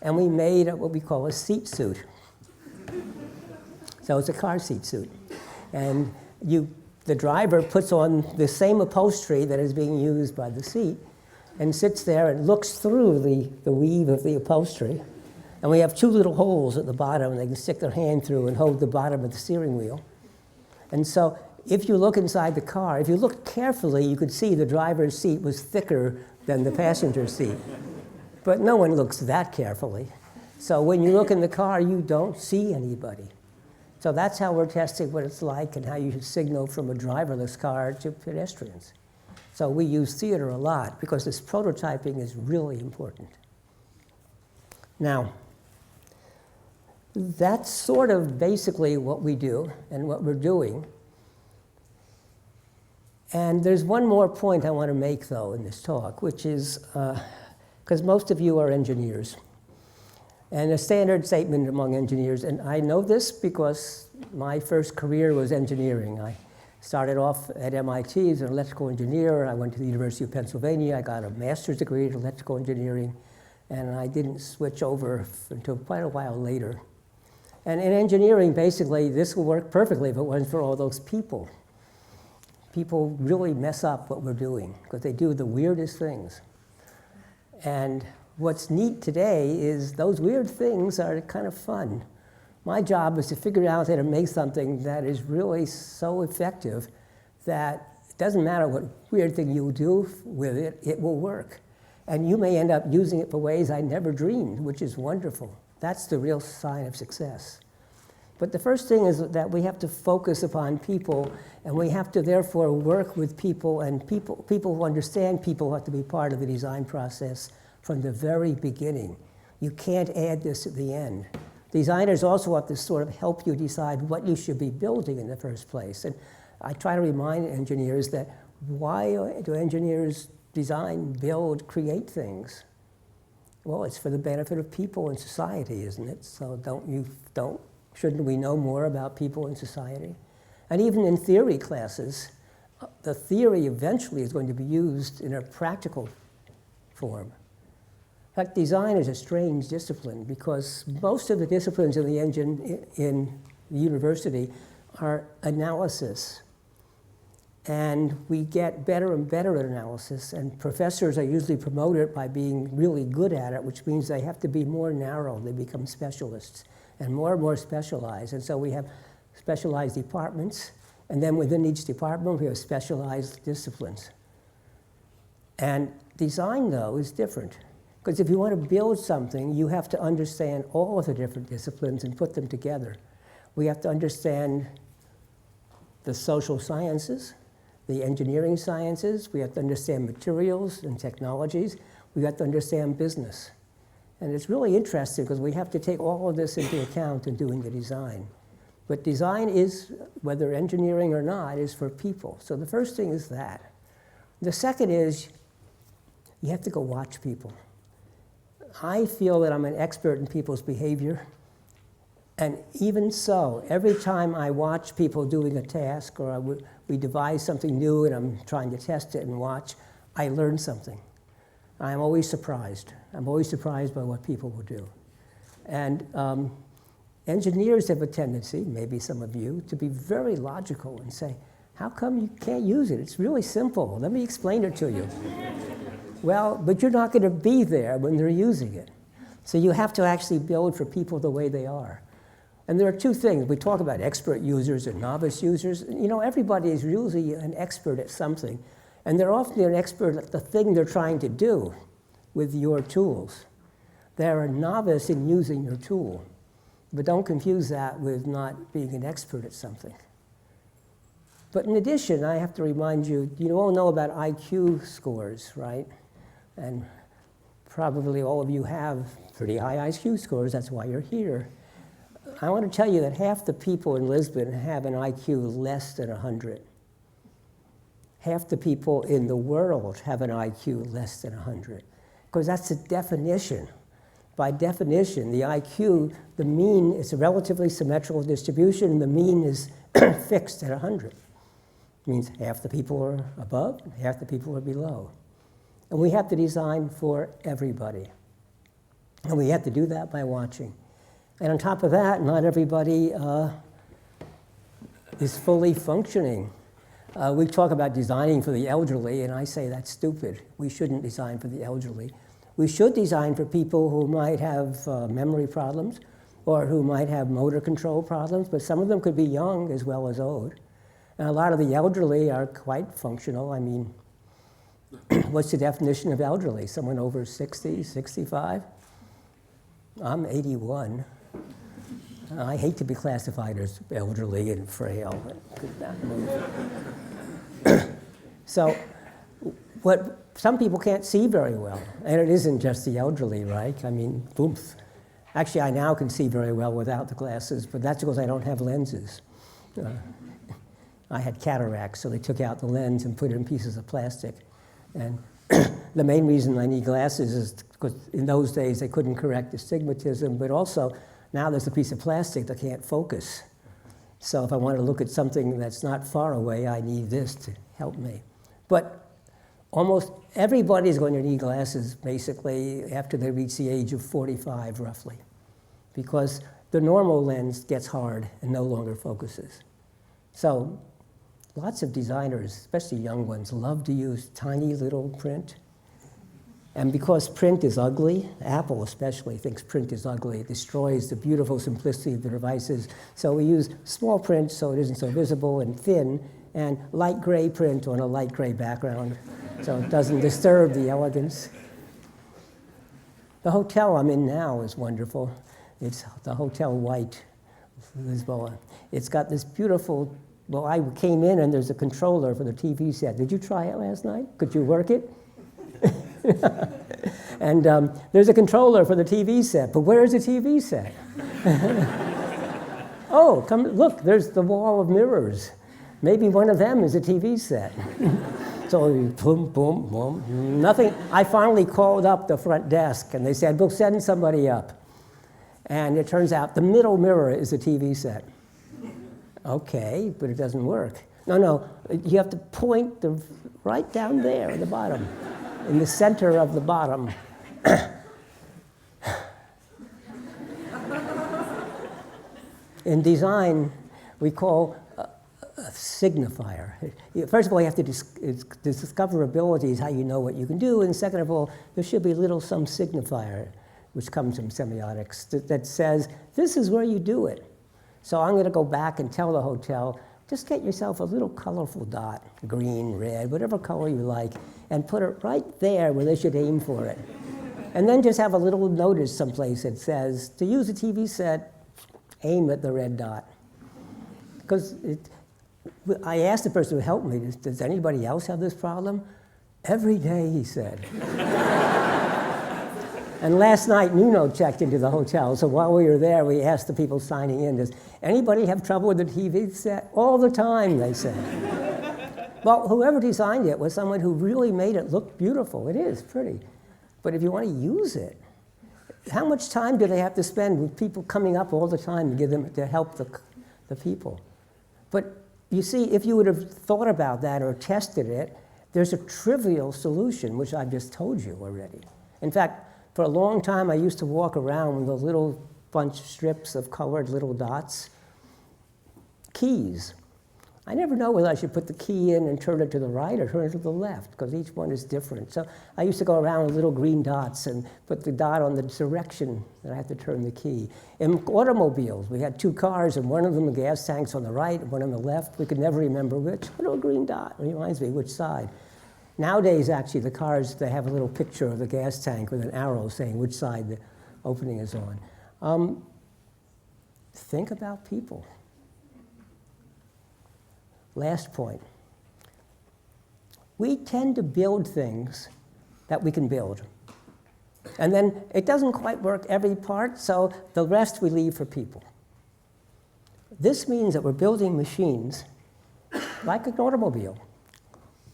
and we made what we call a seat suit. So it's a car seat suit. And the driver puts on the same upholstery that is being used by the seat and sits there and looks through the weave of the upholstery. And we have 2 little holes at the bottom, and they can stick their hand through and hold the bottom of the steering wheel. And so if you look inside the car, if you look carefully, you could see the driver's seat was thicker than the passenger seat. But no one looks that carefully. So when you look in the car, you don't see anybody. So that's how we're testing what it's like and how you should signal from a driverless car to pedestrians. So we use theater a lot because this prototyping is really important. Now, that's sort of basically what we do and what we're doing. And there's one more point I want to make, though, in this talk, which is, because most of you are engineers. And a standard statement among engineers, and I know this because my first career was engineering. I started off at MIT as an electrical engineer. I went to the University of Pennsylvania. I got a master's degree in electrical engineering, and I didn't switch over until quite a while later. And in engineering, basically, this will work perfectly if it wasn't for all those people. People really mess up what we're doing because they do the weirdest things. And what's neat today is those weird things are kind of fun. My job is to figure out how to make something that is really so effective that it doesn't matter what weird thing you do with it, it will work. And you may end up using it for ways I never dreamed, which is wonderful. That's the real sign of success. But the first thing is that we have to focus upon people, and we have to therefore work with people, and people who understand people have to be part of the design process from the very beginning. You can't add this at the end. Designers also have to sort of help you decide what you should be building in the first place. And I try to remind engineers that why do engineers design, build, create things? Well, it's for the benefit of people and society, isn't it? So shouldn't we know more about people and society? And even in theory classes, the theory eventually is going to be used in a practical form. In fact, design is a strange discipline because most of the disciplines in the university are analysis. And we get better and better at analysis, and professors are usually promoted by being really good at it, which means they have to be more narrow. They become specialists and more specialized. And so we have specialized departments, and then within each department we have specialized disciplines. And design, though, is different, Because if you want to build something, you have to understand all of the different disciplines and put them together. We have to understand the social sciences, the engineering sciences. We have to understand materials and technologies. We have to understand business. And it's really interesting because we have to take all of this into account in doing the design. But design is, whether engineering or not, is for people. So the first thing is that. The second is you have to go watch people. I feel that I'm an expert in people's behavior. And even so, every time I watch people doing a task or we devise something new and I'm trying to test it and watch, I learn something. I'm always surprised. I'm always surprised by what people will do. And engineers have a tendency, maybe some of you, to be very logical and say, how come you can't use it? It's really simple. Let me explain it to you. Well, but you're not going to be there when they're using it. So you have to actually build for people the way they are. And there are two things. We talk about expert users and novice users. You know, everybody is usually an expert at something. And they're often an expert at the thing they're trying to do with your tools. They're a novice in using your tool. But don't confuse that with not being an expert at something. But in addition, I have to remind you, you all know about IQ scores, right? And probably all of you have pretty high IQ scores. That's why you're here. I want to tell you that half the people in Lisbon have an IQ less than 100. Half the people in the world have an IQ less than 100. Because that's the definition. By definition, the IQ, the mean, is a relatively symmetrical distribution, and the mean is fixed at 100. It means half the people are above, half the people are below. And we have to design for everybody. And we have to do that by watching. And on top of that, not everybody is fully functioning. We talk about designing for the elderly, and I say that's stupid. We shouldn't design for the elderly. We should design for people who might have memory problems or who might have motor control problems, but some of them could be young as well as old. And a lot of the elderly are quite functional. I mean, what's the definition of elderly? Someone over 60, 65? I'm 81. I hate to be classified as elderly and frail. So what some people can't see very well, and it isn't just the elderly, right? I mean, oomph. Actually, I now can see very well without the glasses, but that's because I don't have lenses. I had cataracts, so they took out the lens and put it in pieces of plastic. And the main reason I need glasses is because in those days they couldn't correct astigmatism, but also now there's a piece of plastic that can't focus. So if I want to look at something that's not far away, I need this to help me. But almost everybody is going to need glasses, basically, after they reach the age of 45, roughly, because the normal lens gets hard and no longer focuses. So lots of designers, especially young ones, love to use tiny little print. And because print is ugly, Apple especially thinks print is ugly. It destroys the beautiful simplicity of the devices. So we use small print so it isn't so visible and thin, and light gray print on a light gray background so it doesn't disturb the elegance. The hotel I'm in now is wonderful. It's the Hotel White, Lisboa. It's got this beautiful, well, I came in and there's a controller for the TV set. Did you try it last night? Could you work it? And there's a controller for the TV set, but where's the TV set? Oh, come look, there's the wall of mirrors. Maybe one of them is a TV set. So boom, boom, boom, nothing. I finally called up the front desk and they said, we'll send somebody up. And it turns out the middle mirror is a TV set. Okay, but it doesn't work. No, you have to point right down there at the bottom, in the center of the bottom. In design, we call a signifier. First of all, you have to discoverability is how you know what you can do, and second of all, there should be some signifier, which comes from semiotics, that says, this is where you do it. So I'm going to go back and tell the hotel, just get yourself a little colorful dot, green, red, whatever color you like, and put it right there where they should aim for it. And then just have a little notice someplace that says, to use a TV set, aim at the red dot. Because I asked the person who helped me, does anybody else have this problem? Every day, he said. And last night, Nuno checked into the hotel, so while we were there, we asked the people signing in, does anybody have trouble with the TV set? All the time, they said. Well, whoever designed it was someone who really made it look beautiful. It is pretty. But if you want to use it, how much time do they have to spend with people coming up all the time to help the people? But you see, if you would have thought about that or tested it, there's a trivial solution, which I've just told you already. In fact, for a long time, I used to walk around with a little bunch of strips of colored little dots. Keys. I never know whether I should put the key in and turn it to the right or turn it to the left, because each one is different. So I used to go around with little green dots and put the dot on the direction that I had to turn the key. In automobiles, we had two cars, and one of them, the gas tank's on the right, and one on the left. We could never remember which. A little green dot reminds me which side. Nowadays, actually, the cars, they have a little picture of the gas tank with an arrow saying which side the opening is on. Think about people. Last point. We tend to build things that we can build. And then it doesn't quite work every part, so the rest we leave for people. This means that we're building machines like an automobile.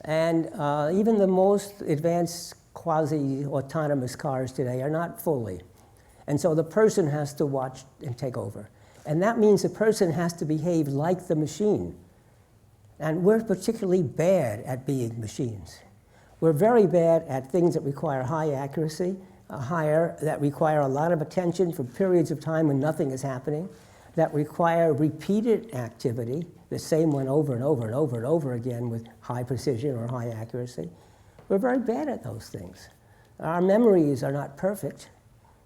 And even the most advanced quasi-autonomous cars today are not fully. And so the person has to watch and take over. And that means the person has to behave like the machine. And we're particularly bad at being machines. We're very bad at things that require high accuracy, that require a lot of attention for periods of time when nothing is happening, that require repeated activity, the same one over and over and over and over again with high precision or high accuracy. We're very bad at those things. Our memories are not perfect.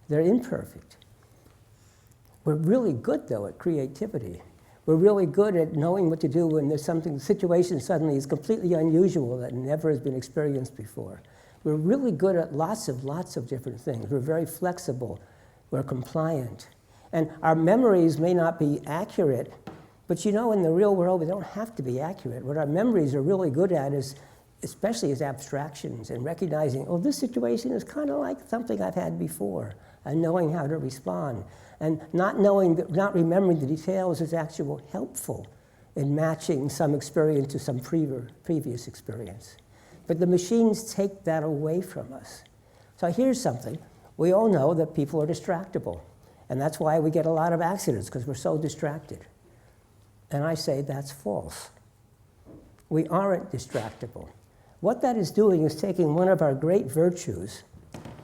They're imperfect. We're really good, though, at creativity. We're really good at knowing what to do when there's something, the situation suddenly is completely unusual that never has been experienced before. We're really good at lots of different things. We're very flexible. We're compliant. And our memories may not be accurate, but you know, in the real world, we don't have to be accurate. What our memories are really good at is, especially as abstractions and recognizing, oh, this situation is kind of like something I've had before, and knowing how to respond. And not remembering the details is actually helpful in matching some experience to some previous experience. But the machines take that away from us. So here's something. We all know that people are distractible. And that's why we get a lot of accidents, because we're so distracted. And I say that's false. We aren't distractible. What that is doing is taking one of our great virtues,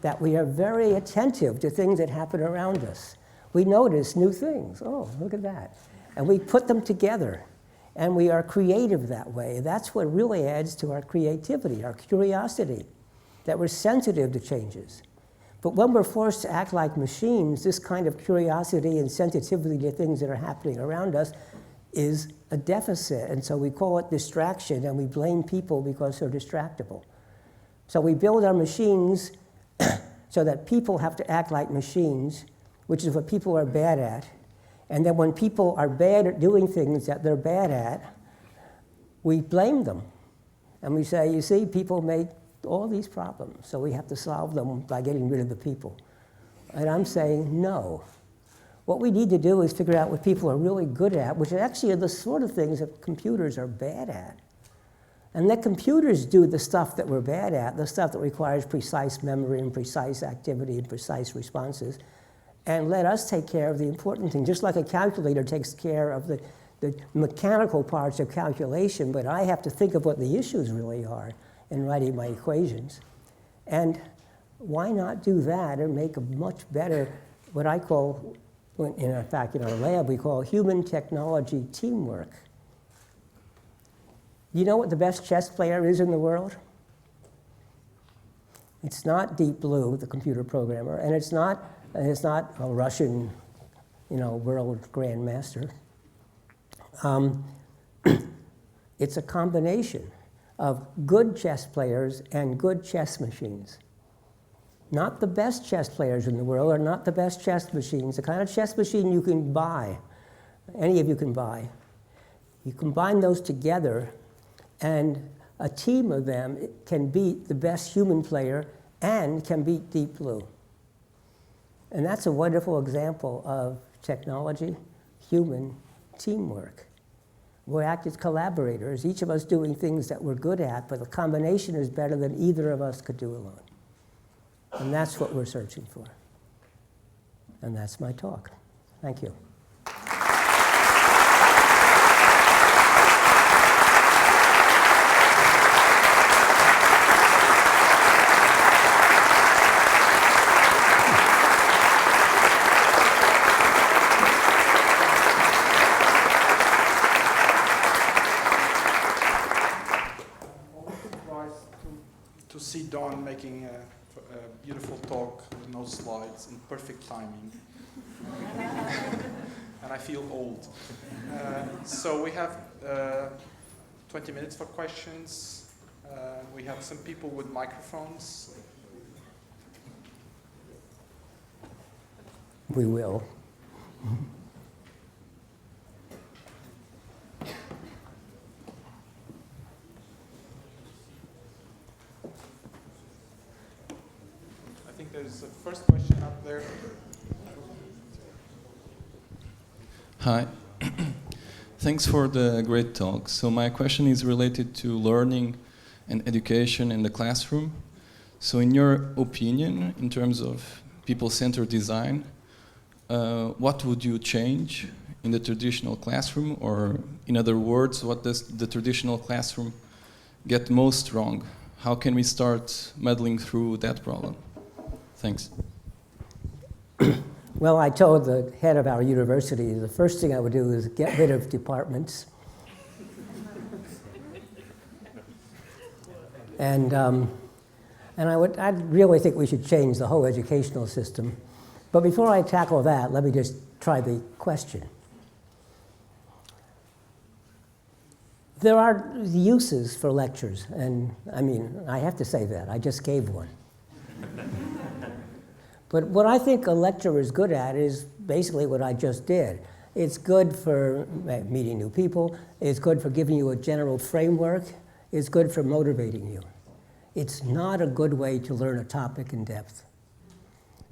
that we are very attentive to things that happen around us. We notice new things. Oh, look at that. And we put them together. And we are creative that way. That's what really adds to our creativity, our curiosity, that we're sensitive to changes. But when we're forced to act like machines, this kind of curiosity and sensitivity to things that are happening around us is a deficit. And so we call it distraction, and we blame people because they're distractible. So we build our machines so that people have to act like machines, which is what people are bad at. And then when people are bad at doing things that they're bad at, we blame them. And we say, you see, people make all these problems, so we have to solve them by getting rid of the people. And I'm saying, no. What we need to do is figure out what people are really good at, which actually are the sort of things that computers are bad at. And let computers do the stuff that we're bad at, the stuff that requires precise memory and precise activity and precise responses, and let us take care of the important thing. Just like a calculator takes care of the mechanical parts of calculation, but I have to think of what the issues really are in writing my equations. And why not do that and make a much better, what I call, in fact, in our lab, we call human technology teamwork. You know what the best chess player is in the world? It's not Deep Blue, the computer programmer, and it's not a Russian, world grandmaster. It's a combination of good chess players and good chess machines. not the best chess players in the world, or not the best chess machines, the kind of chess machine you can buy, any of you can buy. You combine those together, and a team of them can beat the best human player and can beat Deep Blue. And that's a wonderful example of technology, human teamwork. We act as collaborators, each of us doing things that we're good at, but the combination is better than either of us could do alone. And that's what we're searching for. And that's my talk. Thank you. To see Don making a beautiful talk with no slides in perfect timing. And I feel old. So we have 20 minutes for questions. We have some people with microphones. We will. There's a first question up there. Hi. Thanks for the great talk. So my question is related to learning and education in the classroom. So in your opinion, in terms of people-centered design, what would you change in the traditional classroom? Or in other words, what does the traditional classroom get most wrong? How can we start muddling through that problem? Thanks. Well, I told the head of our university the first thing I would do is get rid of departments. And I really think we should change the whole educational system. But before I tackle that, let me just try the question. There are uses for lectures, and I mean, I have to say that. I just gave one. But what I think a lecturer is good at is basically what I just did. It's good for meeting new people. It's good for giving you a general framework. It's good for motivating you. It's not a good way to learn a topic in depth.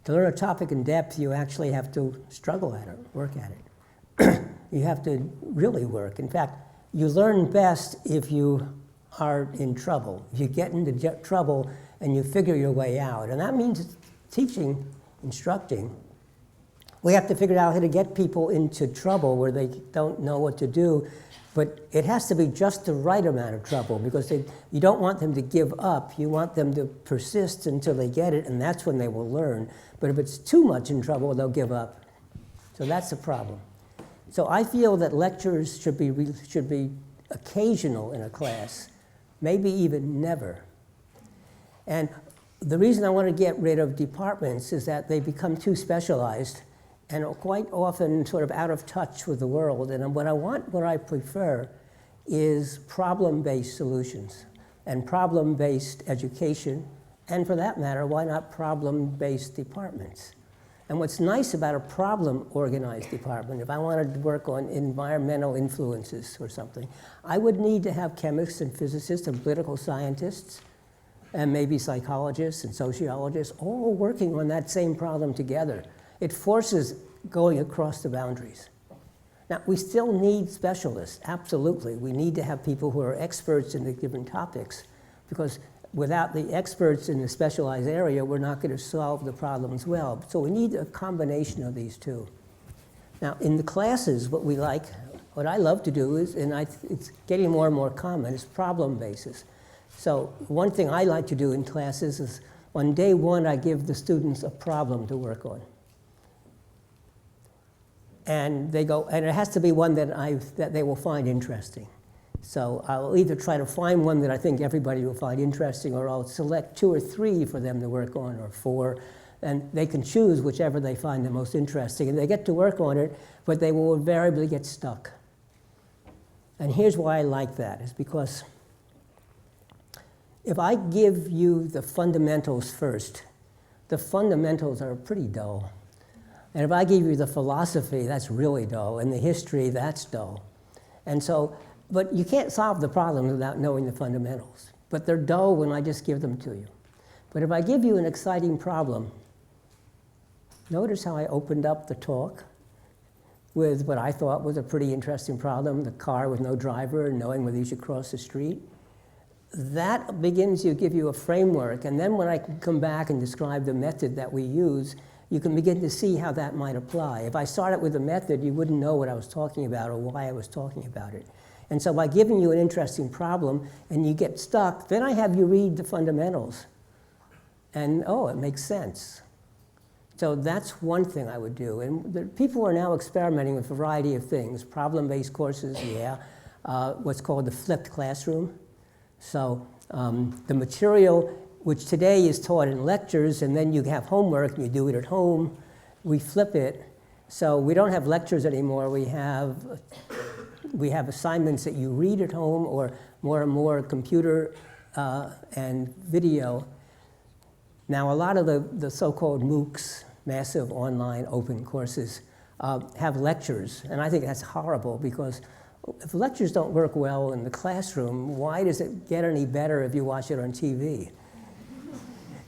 To learn a topic in depth, you actually have to struggle at it, work at it. You have to really work. In fact, you learn best if you are in trouble. If you get into trouble and you figure your way out. And that means teaching, instructing, we have to figure out how to get people into trouble where they don't know what to do, but it has to be just the right amount of trouble because you don't want them to give up. You want them to persist until they get it, and that's when they will learn. But if it's too much in trouble, they'll give up. So that's a problem. So I feel that lectures should be occasional in a class, maybe even never. And the reason I want to get rid of departments is that they become too specialized and are quite often sort of out of touch with the world. And what I prefer is problem-based solutions and problem-based education, and for that matter, why not problem-based departments? And what's nice about a problem-organized department, if I wanted to work on environmental influences or something, I would need to have chemists and physicists and political scientists and maybe psychologists and sociologists, all working on that same problem together. It forces going across the boundaries. Now, we still need specialists, absolutely. We need to have people who are experts in the given topics, because without the experts in the specialized area, we're not going to solve the problems well. So we need a combination of these two. Now, in the classes, what I love to do is, and it's getting more and more common, is problem basis. So one thing I like to do in classes is on day one, I give the students a problem to work on. And they go, and it has to be one that they will find interesting. So I'll either try to find one that I think everybody will find interesting, or I'll select 2 or 3 for them to work on, or 4. And they can choose whichever they find the most interesting. And they get to work on it, but they will invariably get stuck. And here's why I like that, is because if I give you the fundamentals first, the fundamentals are pretty dull. And if I give you the philosophy, that's really dull, and the history, that's dull. And so, but you can't solve the problems without knowing the fundamentals. But they're dull when I just give them to you. But if I give you an exciting problem, notice how I opened up the talk with what I thought was a pretty interesting problem, the car with no driver and knowing whether you should cross the street. That begins to give you a framework, and then when I can come back and describe the method that we use, you can begin to see how that might apply. If I started with a method, you wouldn't know what I was talking about or why I was talking about it. And so by giving you an interesting problem and you get stuck, then I have you read the fundamentals. And oh, it makes sense. So that's one thing I would do. And people are now experimenting with a variety of things. Problem-based courses, yeah. What's called the flipped classroom. So the material, which today is taught in lectures, and then you have homework and you do it at home, we flip it. So we don't have lectures anymore. We have assignments that you read at home, or more and more computer and video. Now, a lot of the so-called MOOCs, massive online open courses, have lectures, and I think that's horrible, because if lectures don't work well in the classroom, why does it get any better if you watch it on TV?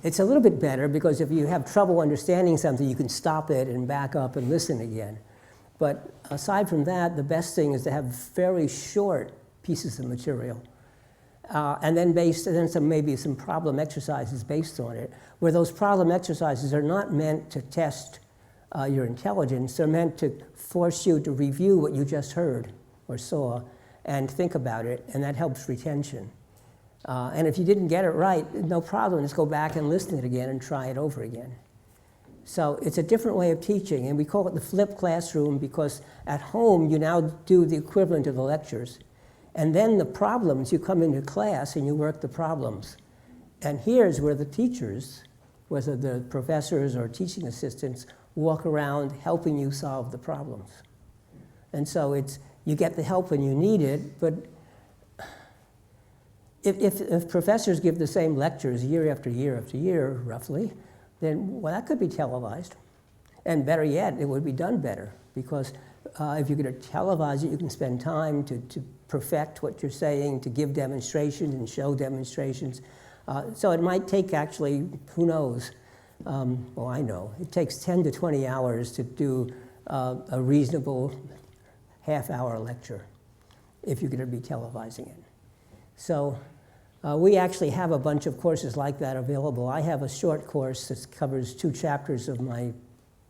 It's a little bit better because if you have trouble understanding something, you can stop it and back up and listen again. But aside from that, the best thing is to have very short pieces of material. And then maybe some problem exercises based on it, where those problem exercises are not meant to test your intelligence. They're meant to force you to review what you just heard or saw and think about it, and that helps retention. And if you didn't get it right, no problem, just go back and listen to it again and try it over again. So it's a different way of teaching, and we call it the flipped classroom because at home you now do the equivalent of the lectures. And then the problems, you come into class and you work the problems. And here's where the teachers, whether the professors or teaching assistants, walk around helping you solve the problems. And so you get the help when you need it, but if professors give the same lectures year after year after year, roughly, then well, that could be televised. And better yet, it would be done better, because if you're going to televise it, you can spend time to perfect what you're saying, to give demonstrations and show demonstrations. So it might take actually, who knows, well, I know, it takes 10 to 20 hours to do a reasonable half-hour lecture if you're going to be televising it. So we actually have a bunch of courses like that available. I have a short course that covers 2 chapters of my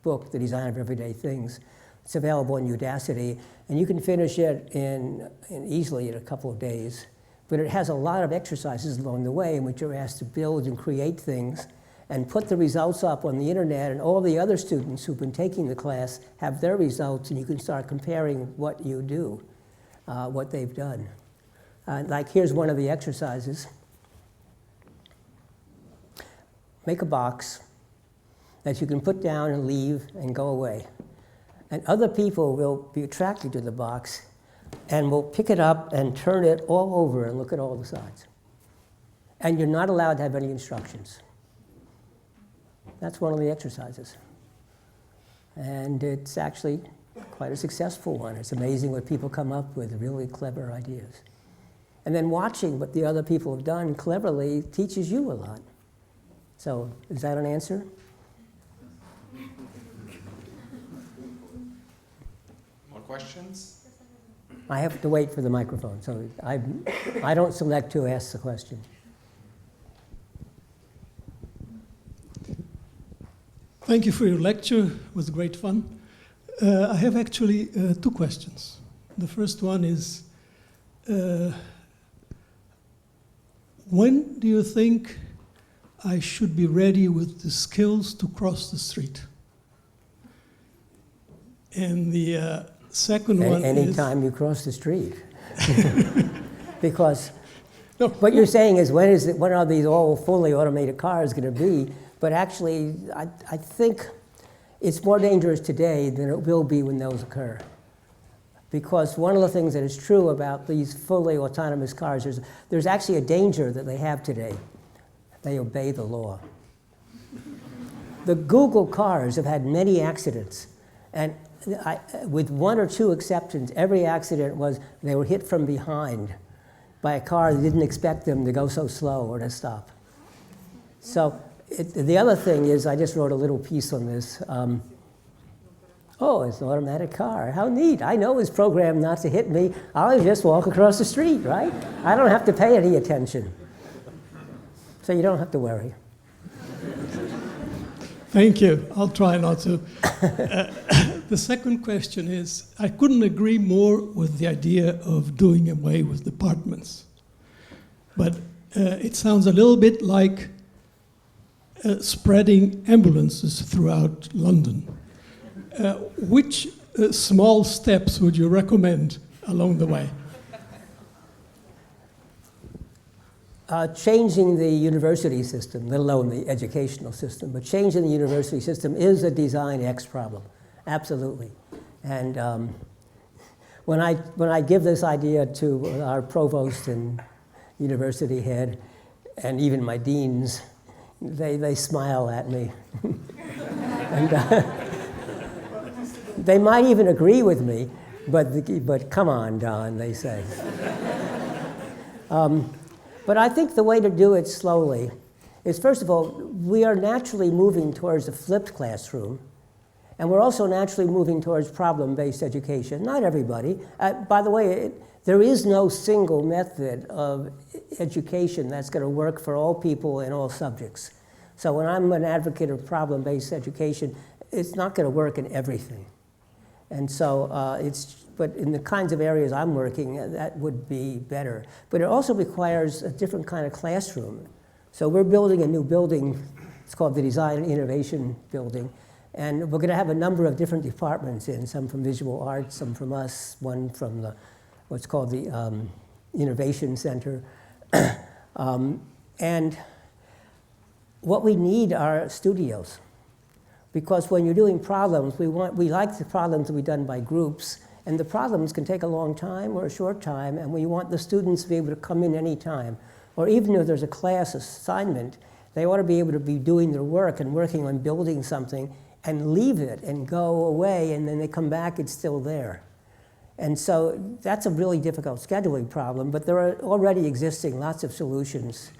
book, The Design of Everyday Things. It's available in Udacity, and you can finish it easily in a couple of days. But it has a lot of exercises along the way in which you're asked to build and create things and put the results up on the internet, and all the other students who've been taking the class have their results, and you can start comparing what you do, what they've done. Like here's one of the exercises. Make a box that you can put down and leave and go away. And other people will be attracted to the box and will pick it up and turn it all over and look at all the sides. And you're not allowed to have any instructions. That's one of the exercises. And it's actually quite a successful one. It's amazing what people come up with, really clever ideas. And then watching what the other people have done cleverly teaches you a lot. So is that an answer? More questions? I have to wait for the microphone, so I don't select who asks the question. Thank you for your lecture. It was great fun. I have actually 2 questions. The first one is, when do you think I should be ready with the skills to cross the street? And the second one is... Anytime you cross the street. Because what you're saying is, when are these all fully automated cars going to be? But actually, I think it's more dangerous today than it will be when those occur. Because one of the things that is true about these fully autonomous cars is there's actually a danger that they have today. They obey the law. The Google cars have had many accidents, and with one or two exceptions, every accident was they were hit from behind by a car that didn't expect them to go so slow or to stop. So the other thing is, I just wrote a little piece on this. Oh, it's an automatic car. How neat. I know it's programmed not to hit me. I'll just walk across the street, right? I don't have to pay any attention. So you don't have to worry. Thank you. I'll try not to. The second question is, I couldn't agree more with the idea of doing away with departments. But it sounds a little bit like spreading ambulances throughout London. Which small steps would you recommend along the way? Changing the university system, let alone the educational system, but changing the university system is a Design X problem, absolutely. And when I give this idea to our provost and university head, and even my deans, they smile at me. And they might even agree with me, but come on, Don, they say. But I think the way to do it slowly is, first of all, we are naturally moving towards a flipped classroom, and we're also naturally moving towards problem-based education. Not everybody. By the way, there is no single method of education that's going to work for all people in all subjects. So when I'm an advocate of problem-based education, it's not going to work in everything. And so but in the kinds of areas I'm working, that would be better. But it also requires a different kind of classroom. So we're building a new building. It's called the Design and Innovation Building. And we're going to have a number of different departments in, some from visual arts, some from us, one from what's called the Innovation Center. And what we need are studios. Because when you're doing problems, we like the problems to be done by groups, and the problems can take a long time or a short time, and we want the students to be able to come in any time. Or even if there's a class assignment, they ought to be able to be doing their work and working on building something and leave it and go away, and then they come back, it's still there. And so that's a really difficult scheduling problem, but there are already existing lots of solutions.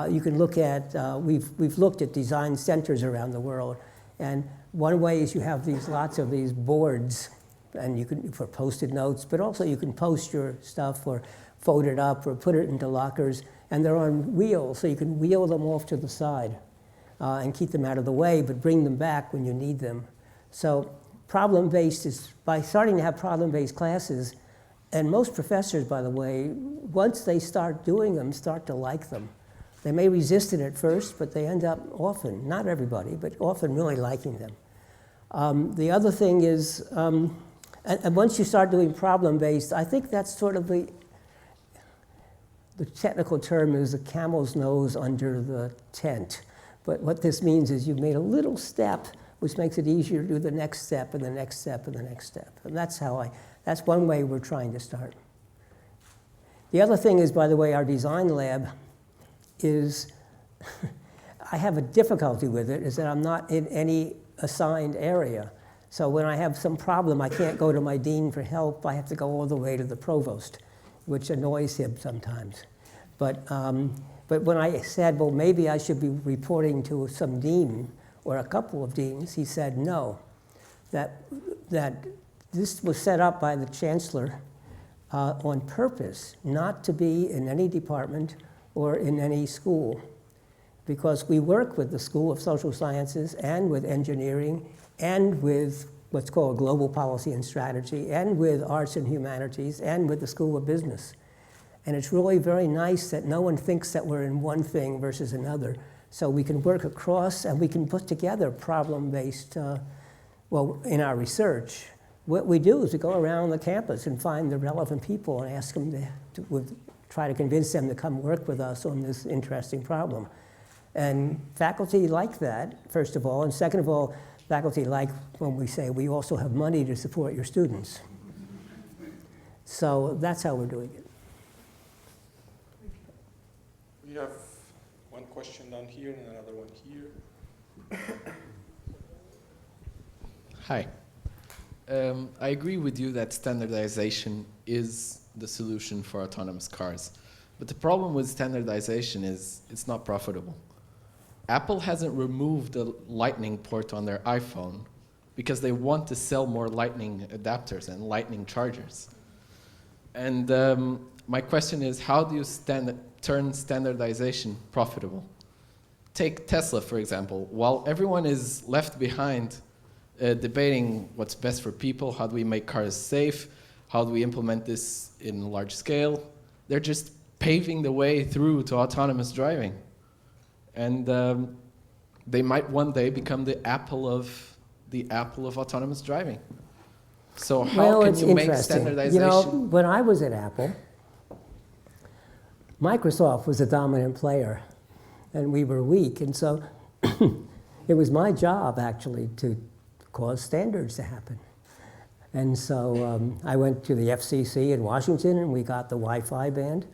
You can look at, we've looked at design centers around the world. And one way is you have lots of these boards, and you can, for Post-it notes, but also you can post your stuff or fold it up or put it into lockers, and they're on wheels, so you can wheel them off to the side and keep them out of the way, but bring them back when you need them. So problem-based is, by starting to have problem-based classes, and most professors, by the way, once they start doing them, start to like them. They may resist it at first, but they end up often, not everybody, but often really liking them. The other thing is, and once you start doing problem-based, I think that's sort of the technical term is the camel's nose under the tent. But what this means is you've made a little step, which makes it easier to do the next step and the next step and the next step. And that's one way we're trying to start. The other thing is, by the way, our design lab is, I have a difficulty with it, is that I'm not in any assigned area. So when I have some problem, I can't go to my dean for help. I have to go all the way to the provost, which annoys him sometimes. But when I said, well, maybe I should be reporting to some dean or a couple of deans, he said no, that this was set up by the chancellor on purpose, not to be in any department or in any school, because we work with the School of Social Sciences and with engineering and with what's called global policy and strategy and with arts and humanities and with the School of Business. And it's really very nice that no one thinks that we're in one thing versus another. So we can work across and we can put together problem-based, well, in our research. What we do is we go around the campus and find the relevant people and ask them to try to convince them to come work with us on this interesting problem. And faculty like that, first of all, and second of all, faculty like when we say we also have money to support your students. So that's how we're doing it. We have one question down here and another one here. Hi. I agree with you that standardization is the solution for autonomous cars. But the problem with standardization is it's not profitable. Apple hasn't removed the Lightning port on their iPhone because they want to sell more Lightning adapters and Lightning chargers. And my question is, how do you turn standardization profitable? Take Tesla, for example. While everyone is left behind debating what's best for people, how do we make cars safe, how do we implement this in large scale, they're just paving the way through to autonomous driving. And they might one day become the apple of autonomous driving. So how can you make standardization? You know, when I was at Apple, Microsoft was a dominant player, and we were weak. And so it was my job, actually, to cause standards to happen. And so I went to the FCC in Washington, and we got the Wi-Fi band.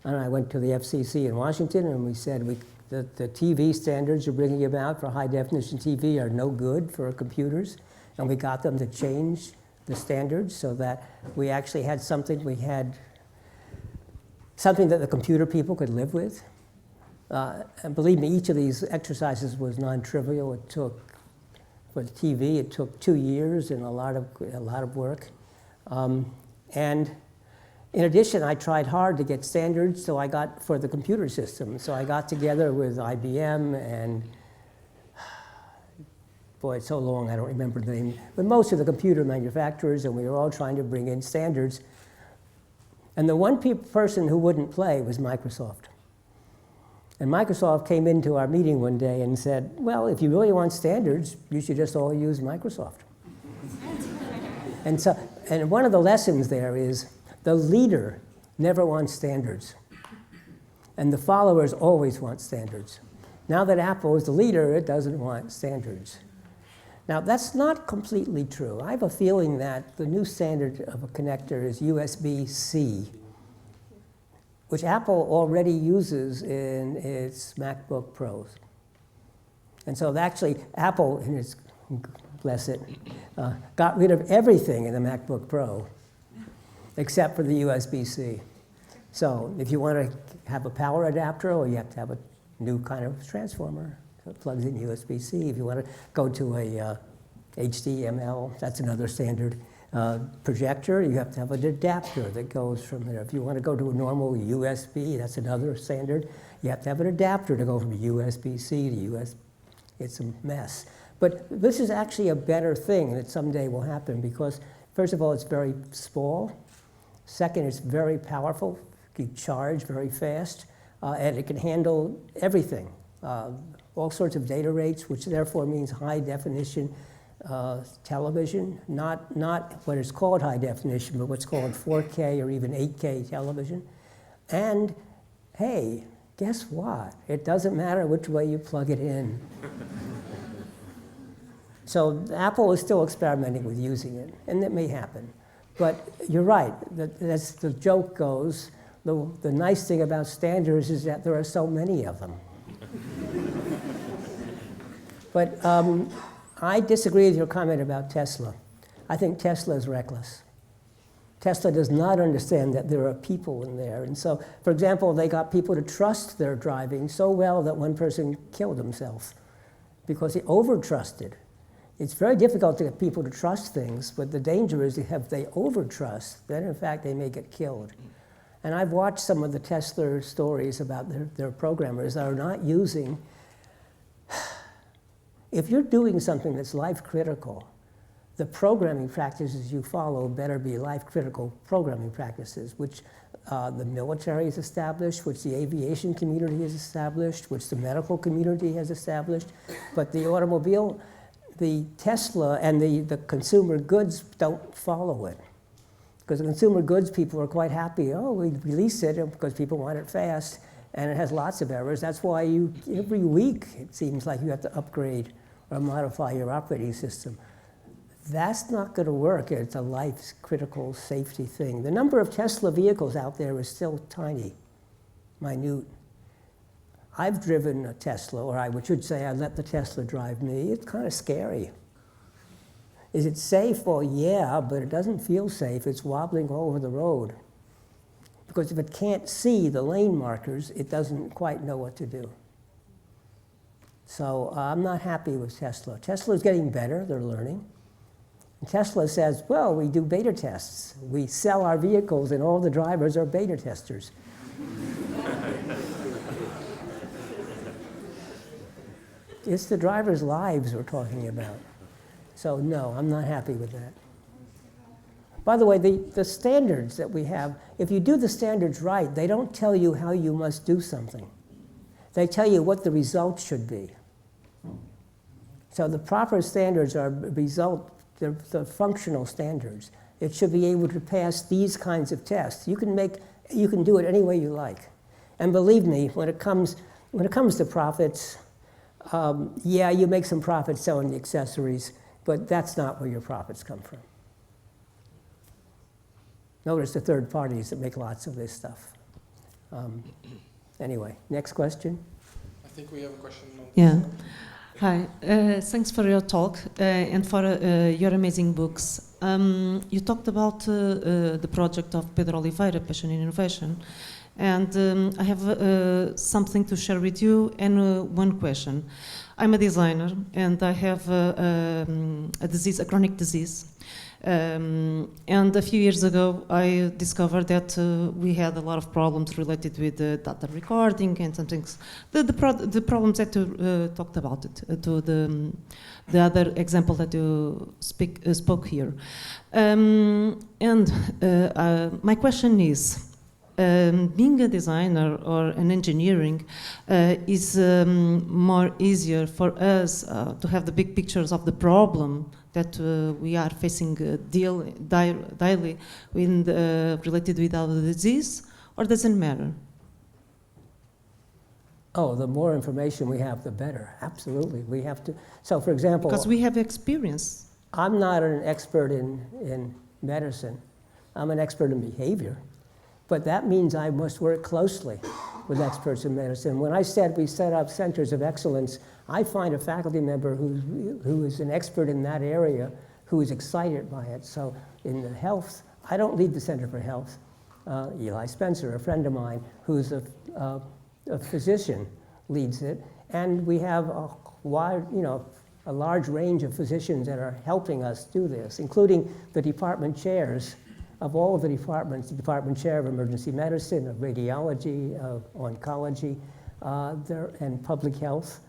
And I went to the FCC in Washington, and we said the TV standards you're bringing about for high-definition TV are no good for computers. And we got them to change the standards so that we actually had something that the computer people could live with. And believe me, each of these exercises was non-trivial. It took, for the TV, it took 2 years and a lot of work. And in addition, I tried hard to get standards for the computer system. So I got together with IBM and, boy, it's so long I don't remember the name, but most of the computer manufacturers, and we were all trying to bring in standards. And the one person who wouldn't play was Microsoft. And Microsoft came into our meeting one day and said, well, if you really want standards, you should just all use Microsoft. And one of the lessons there is the leader never wants standards. And the followers always want standards. Now that Apple is the leader, it doesn't want standards. Now, that's not completely true. I have a feeling that the new standard of a connector is USB-C, which Apple already uses in its MacBook Pros. And so actually, Apple, in its, bless it, got rid of everything in the MacBook Pro, except for the USB-C. So if you want to have a power adapter, well, you have to have a new kind of transformer. So it plugs in USB-C. If you want to go to a HDML, that's another standard projector, you have to have an adapter that goes from there. If you want to go to a normal USB, that's another standard. You have to have an adapter to go from USB-C to USB. It's a mess. But this is actually a better thing that someday will happen because, first of all, it's very small. Second, it's very powerful. You can charge very fast. And it can handle everything. All sorts of data rates, which therefore means high definition television, not what is called high definition, but what's called 4K or even 8K television. And hey, guess what? It doesn't matter which way you plug it in. So Apple is still experimenting with using it, and that may happen. But you're right, as the joke goes, the nice thing about standards is that there are so many of them. But I disagree with your comment about Tesla. I think Tesla is reckless. Tesla does not understand that there are people in there. And so, for example, they got people to trust their driving so well that one person killed himself because he over-trusted. It's very difficult to get people to trust things, but the danger is if they over-trust, then in fact they may get killed. And I've watched some of the Tesla stories about their programmers that are not using. If you're doing something that's life-critical, the programming practices you follow better be life-critical programming practices, which the military has established, which the aviation community has established, which the medical community has established. But the automobile, the Tesla, and the consumer goods don't follow it. Because the consumer goods people are quite happy, oh, we release it because people want it fast, and it has lots of errors. That's why every week, it seems like you have to upgrade or modify your operating system. That's not going to work. It's a life-critical safety thing. The number of Tesla vehicles out there is still tiny, minute. I've driven a Tesla, or I should say I let the Tesla drive me. It's kind of scary. Is it safe? Well, yeah, but it doesn't feel safe. It's wobbling all over the road. Because if it can't see the lane markers, it doesn't quite know what to do. So I'm not happy with Tesla. Tesla's getting better, they're learning. And Tesla says, well, we do beta tests. We sell our vehicles and all the drivers are beta testers. It's the drivers' lives we're talking about. So no, I'm not happy with that. By the way, the standards that we have, if you do the standards right, they don't tell you how you must do something. They tell you what the results should be. So the proper standards are they're the functional standards. It should be able to pass these kinds of tests. You can do it any way you like. And believe me, when it comes to profits, yeah, you make some profit selling the accessories, but that's not where your profits come from. Notice the third parties that make lots of this stuff. Anyway, next question. I think we have a question. Yeah. Hi. Thanks for your talk and for your amazing books. You talked about the project of Pedro Oliveira, Passion in Innovation. And I have something to share with you and one question. I'm a designer and I have a disease, a chronic disease. And a few years ago, I discovered that we had a lot of problems related with data recording and some things. The problems that you talked about it, to the other example that you spoke here. My question is, being a designer or an engineering is more easier for us to have the big pictures of the problem that we are facing daily related with our disease, or doesn't matter? Oh, the more information we have, the better. Absolutely. We have to. So, for example, because we have experience. I'm not an expert in medicine. I'm an expert in behavior. But that means I must work closely with experts in medicine. When I said we set up centers of excellence, I find a faculty member who is an expert in that area, who is excited by it. So in the health, I don't lead the Center for Health. Eli Spencer, a friend of mine, who's a physician, leads it. And we have a large range of physicians that are helping us do this, including the department chairs of all of the departments, the department chair of emergency medicine, of radiology, of oncology, and public health.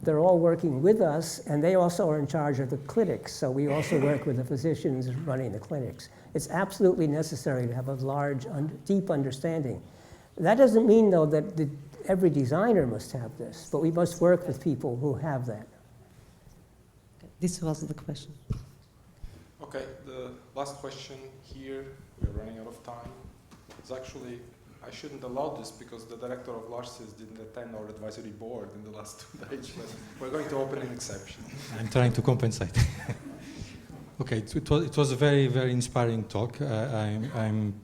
They're all working with us, and they also are in charge of the clinics. So we also work with the physicians running the clinics. It's absolutely necessary to have a large, deep understanding. That doesn't mean, though, that every designer must have this, but we must work with people who have that. This was the question. Okay, the last question here, we're running out of time. It's actually, I shouldn't allow this because the director of Larsis didn't attend our advisory board in the last 2 days, but we're going to open an exception. I'm trying to compensate. Okay, it was a very, very inspiring talk. I'm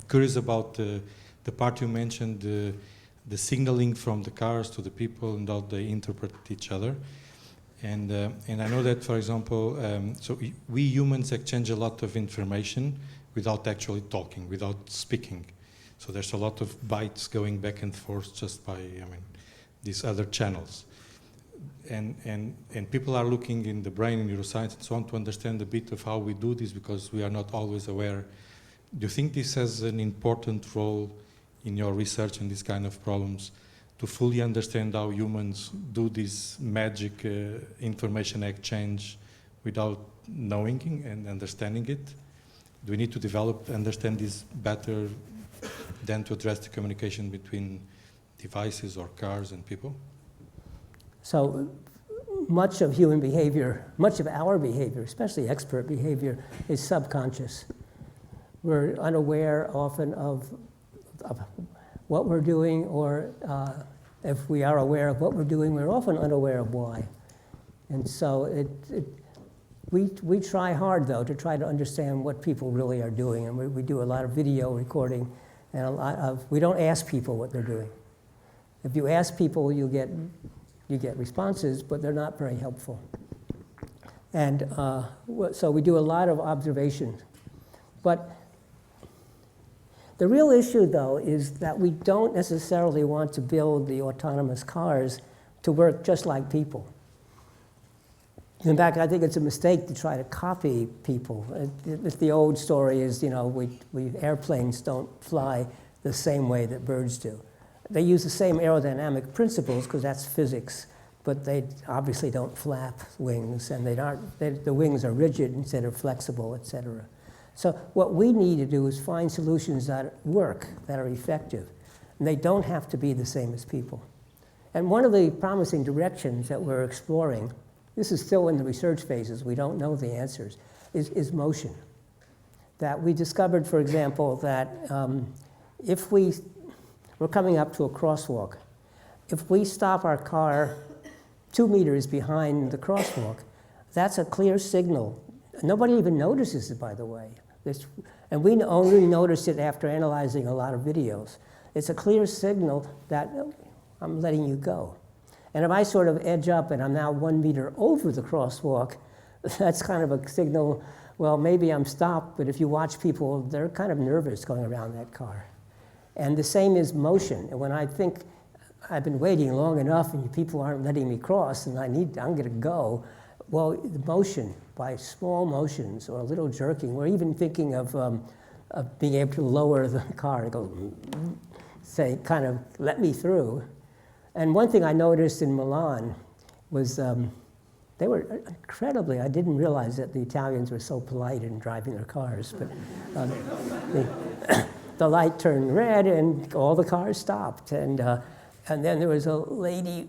curious about the part you mentioned, the signaling from the cars to the people and how they interpret each other. And I know that, for example, so we humans exchange a lot of information without actually talking, without speaking. So there's a lot of bytes going back and forth just by, these other channels. And people are looking in the brain, in neuroscience, and so on, to understand a bit of how we do this, because we are not always aware. Do you think this has an important role in your research in these kind of problems, to fully understand how humans do this magic information exchange without knowing and understanding it? Do we need to understand this better than to address the communication between devices or cars and people? So much of human behavior, much of our behavior, especially expert behavior, is subconscious. We're unaware often of what we're doing, or if we are aware of what we're doing, we're often unaware of why. And so we try hard, though, to try to understand what people really are doing. And we do a lot of video recording, and we don't ask people what they're doing. If you ask people, you get responses, but they're not very helpful. And so we do a lot of observation. But the real issue, though, is that we don't necessarily want to build the autonomous cars to work just like people. In fact, I think it's a mistake to try to copy people. The old story is, you know, airplanes don't fly the same way that birds do. They use the same aerodynamic principles because that's physics, but they obviously don't flap wings, and the wings are rigid instead of flexible, et cetera. So what we need to do is find solutions that work, that are effective, and they don't have to be the same as people. And one of the promising directions that we're exploring, this is still in the research phases, we don't know the answers, is motion. That we discovered, for example, that if we're coming up to a crosswalk, if we stop our car 2 meters behind the crosswalk, that's a clear signal. Nobody even notices it, by the way. And we only noticed it after analyzing a lot of videos. It's a clear signal that I'm letting you go. And if I sort of edge up and I'm now 1 meter over the crosswalk, that's kind of a signal, well, maybe I'm stopped, but if you watch people, they're kind of nervous going around that car. And the same is motion. And when I think I've been waiting long enough and people aren't letting me cross and I'm going to go, well, the motion, by small motions or a little jerking, we're even thinking of being able to lower the car and go, say, kind of let me through. And one thing I noticed in Milan was they were incredibly, I didn't realize that the Italians were so polite in driving their cars, but the light turned red and all the cars stopped. And then there was a lady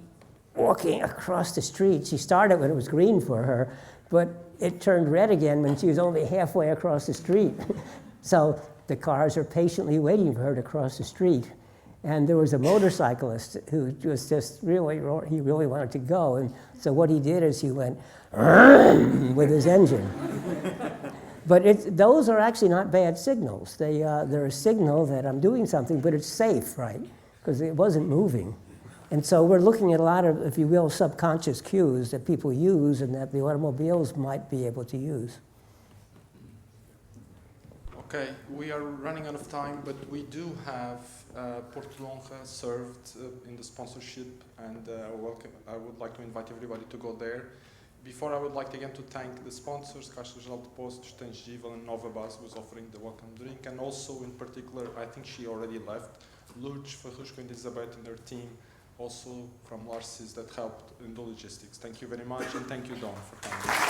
walking across the street. She started when it was green for her, but it turned red again when she was only halfway across the street. So the cars are patiently waiting for her to cross the street. And there was a motorcyclist who was just he really wanted to go. And so what he did is he went with his engine. But those are actually not bad signals. They're a signal that I'm doing something, but it's safe, right? Because it wasn't moving. And so we're looking at a lot of, if you will, subconscious cues that people use and that the automobiles might be able to use. Okay, we are running out of time, but we do have Portolonga served in the sponsorship, and I would like to invite everybody to go there. Before, I would like again to thank the sponsors, Caixa Geral de Depósitos, Tangível, and Nova Bus, who is offering the welcome drink, and also in particular, I think she already left, Lourdes, Farrusco, and Elizabeth and their team, also from Larsis, that helped in the logistics. Thank you very much, and thank you, Don, for coming.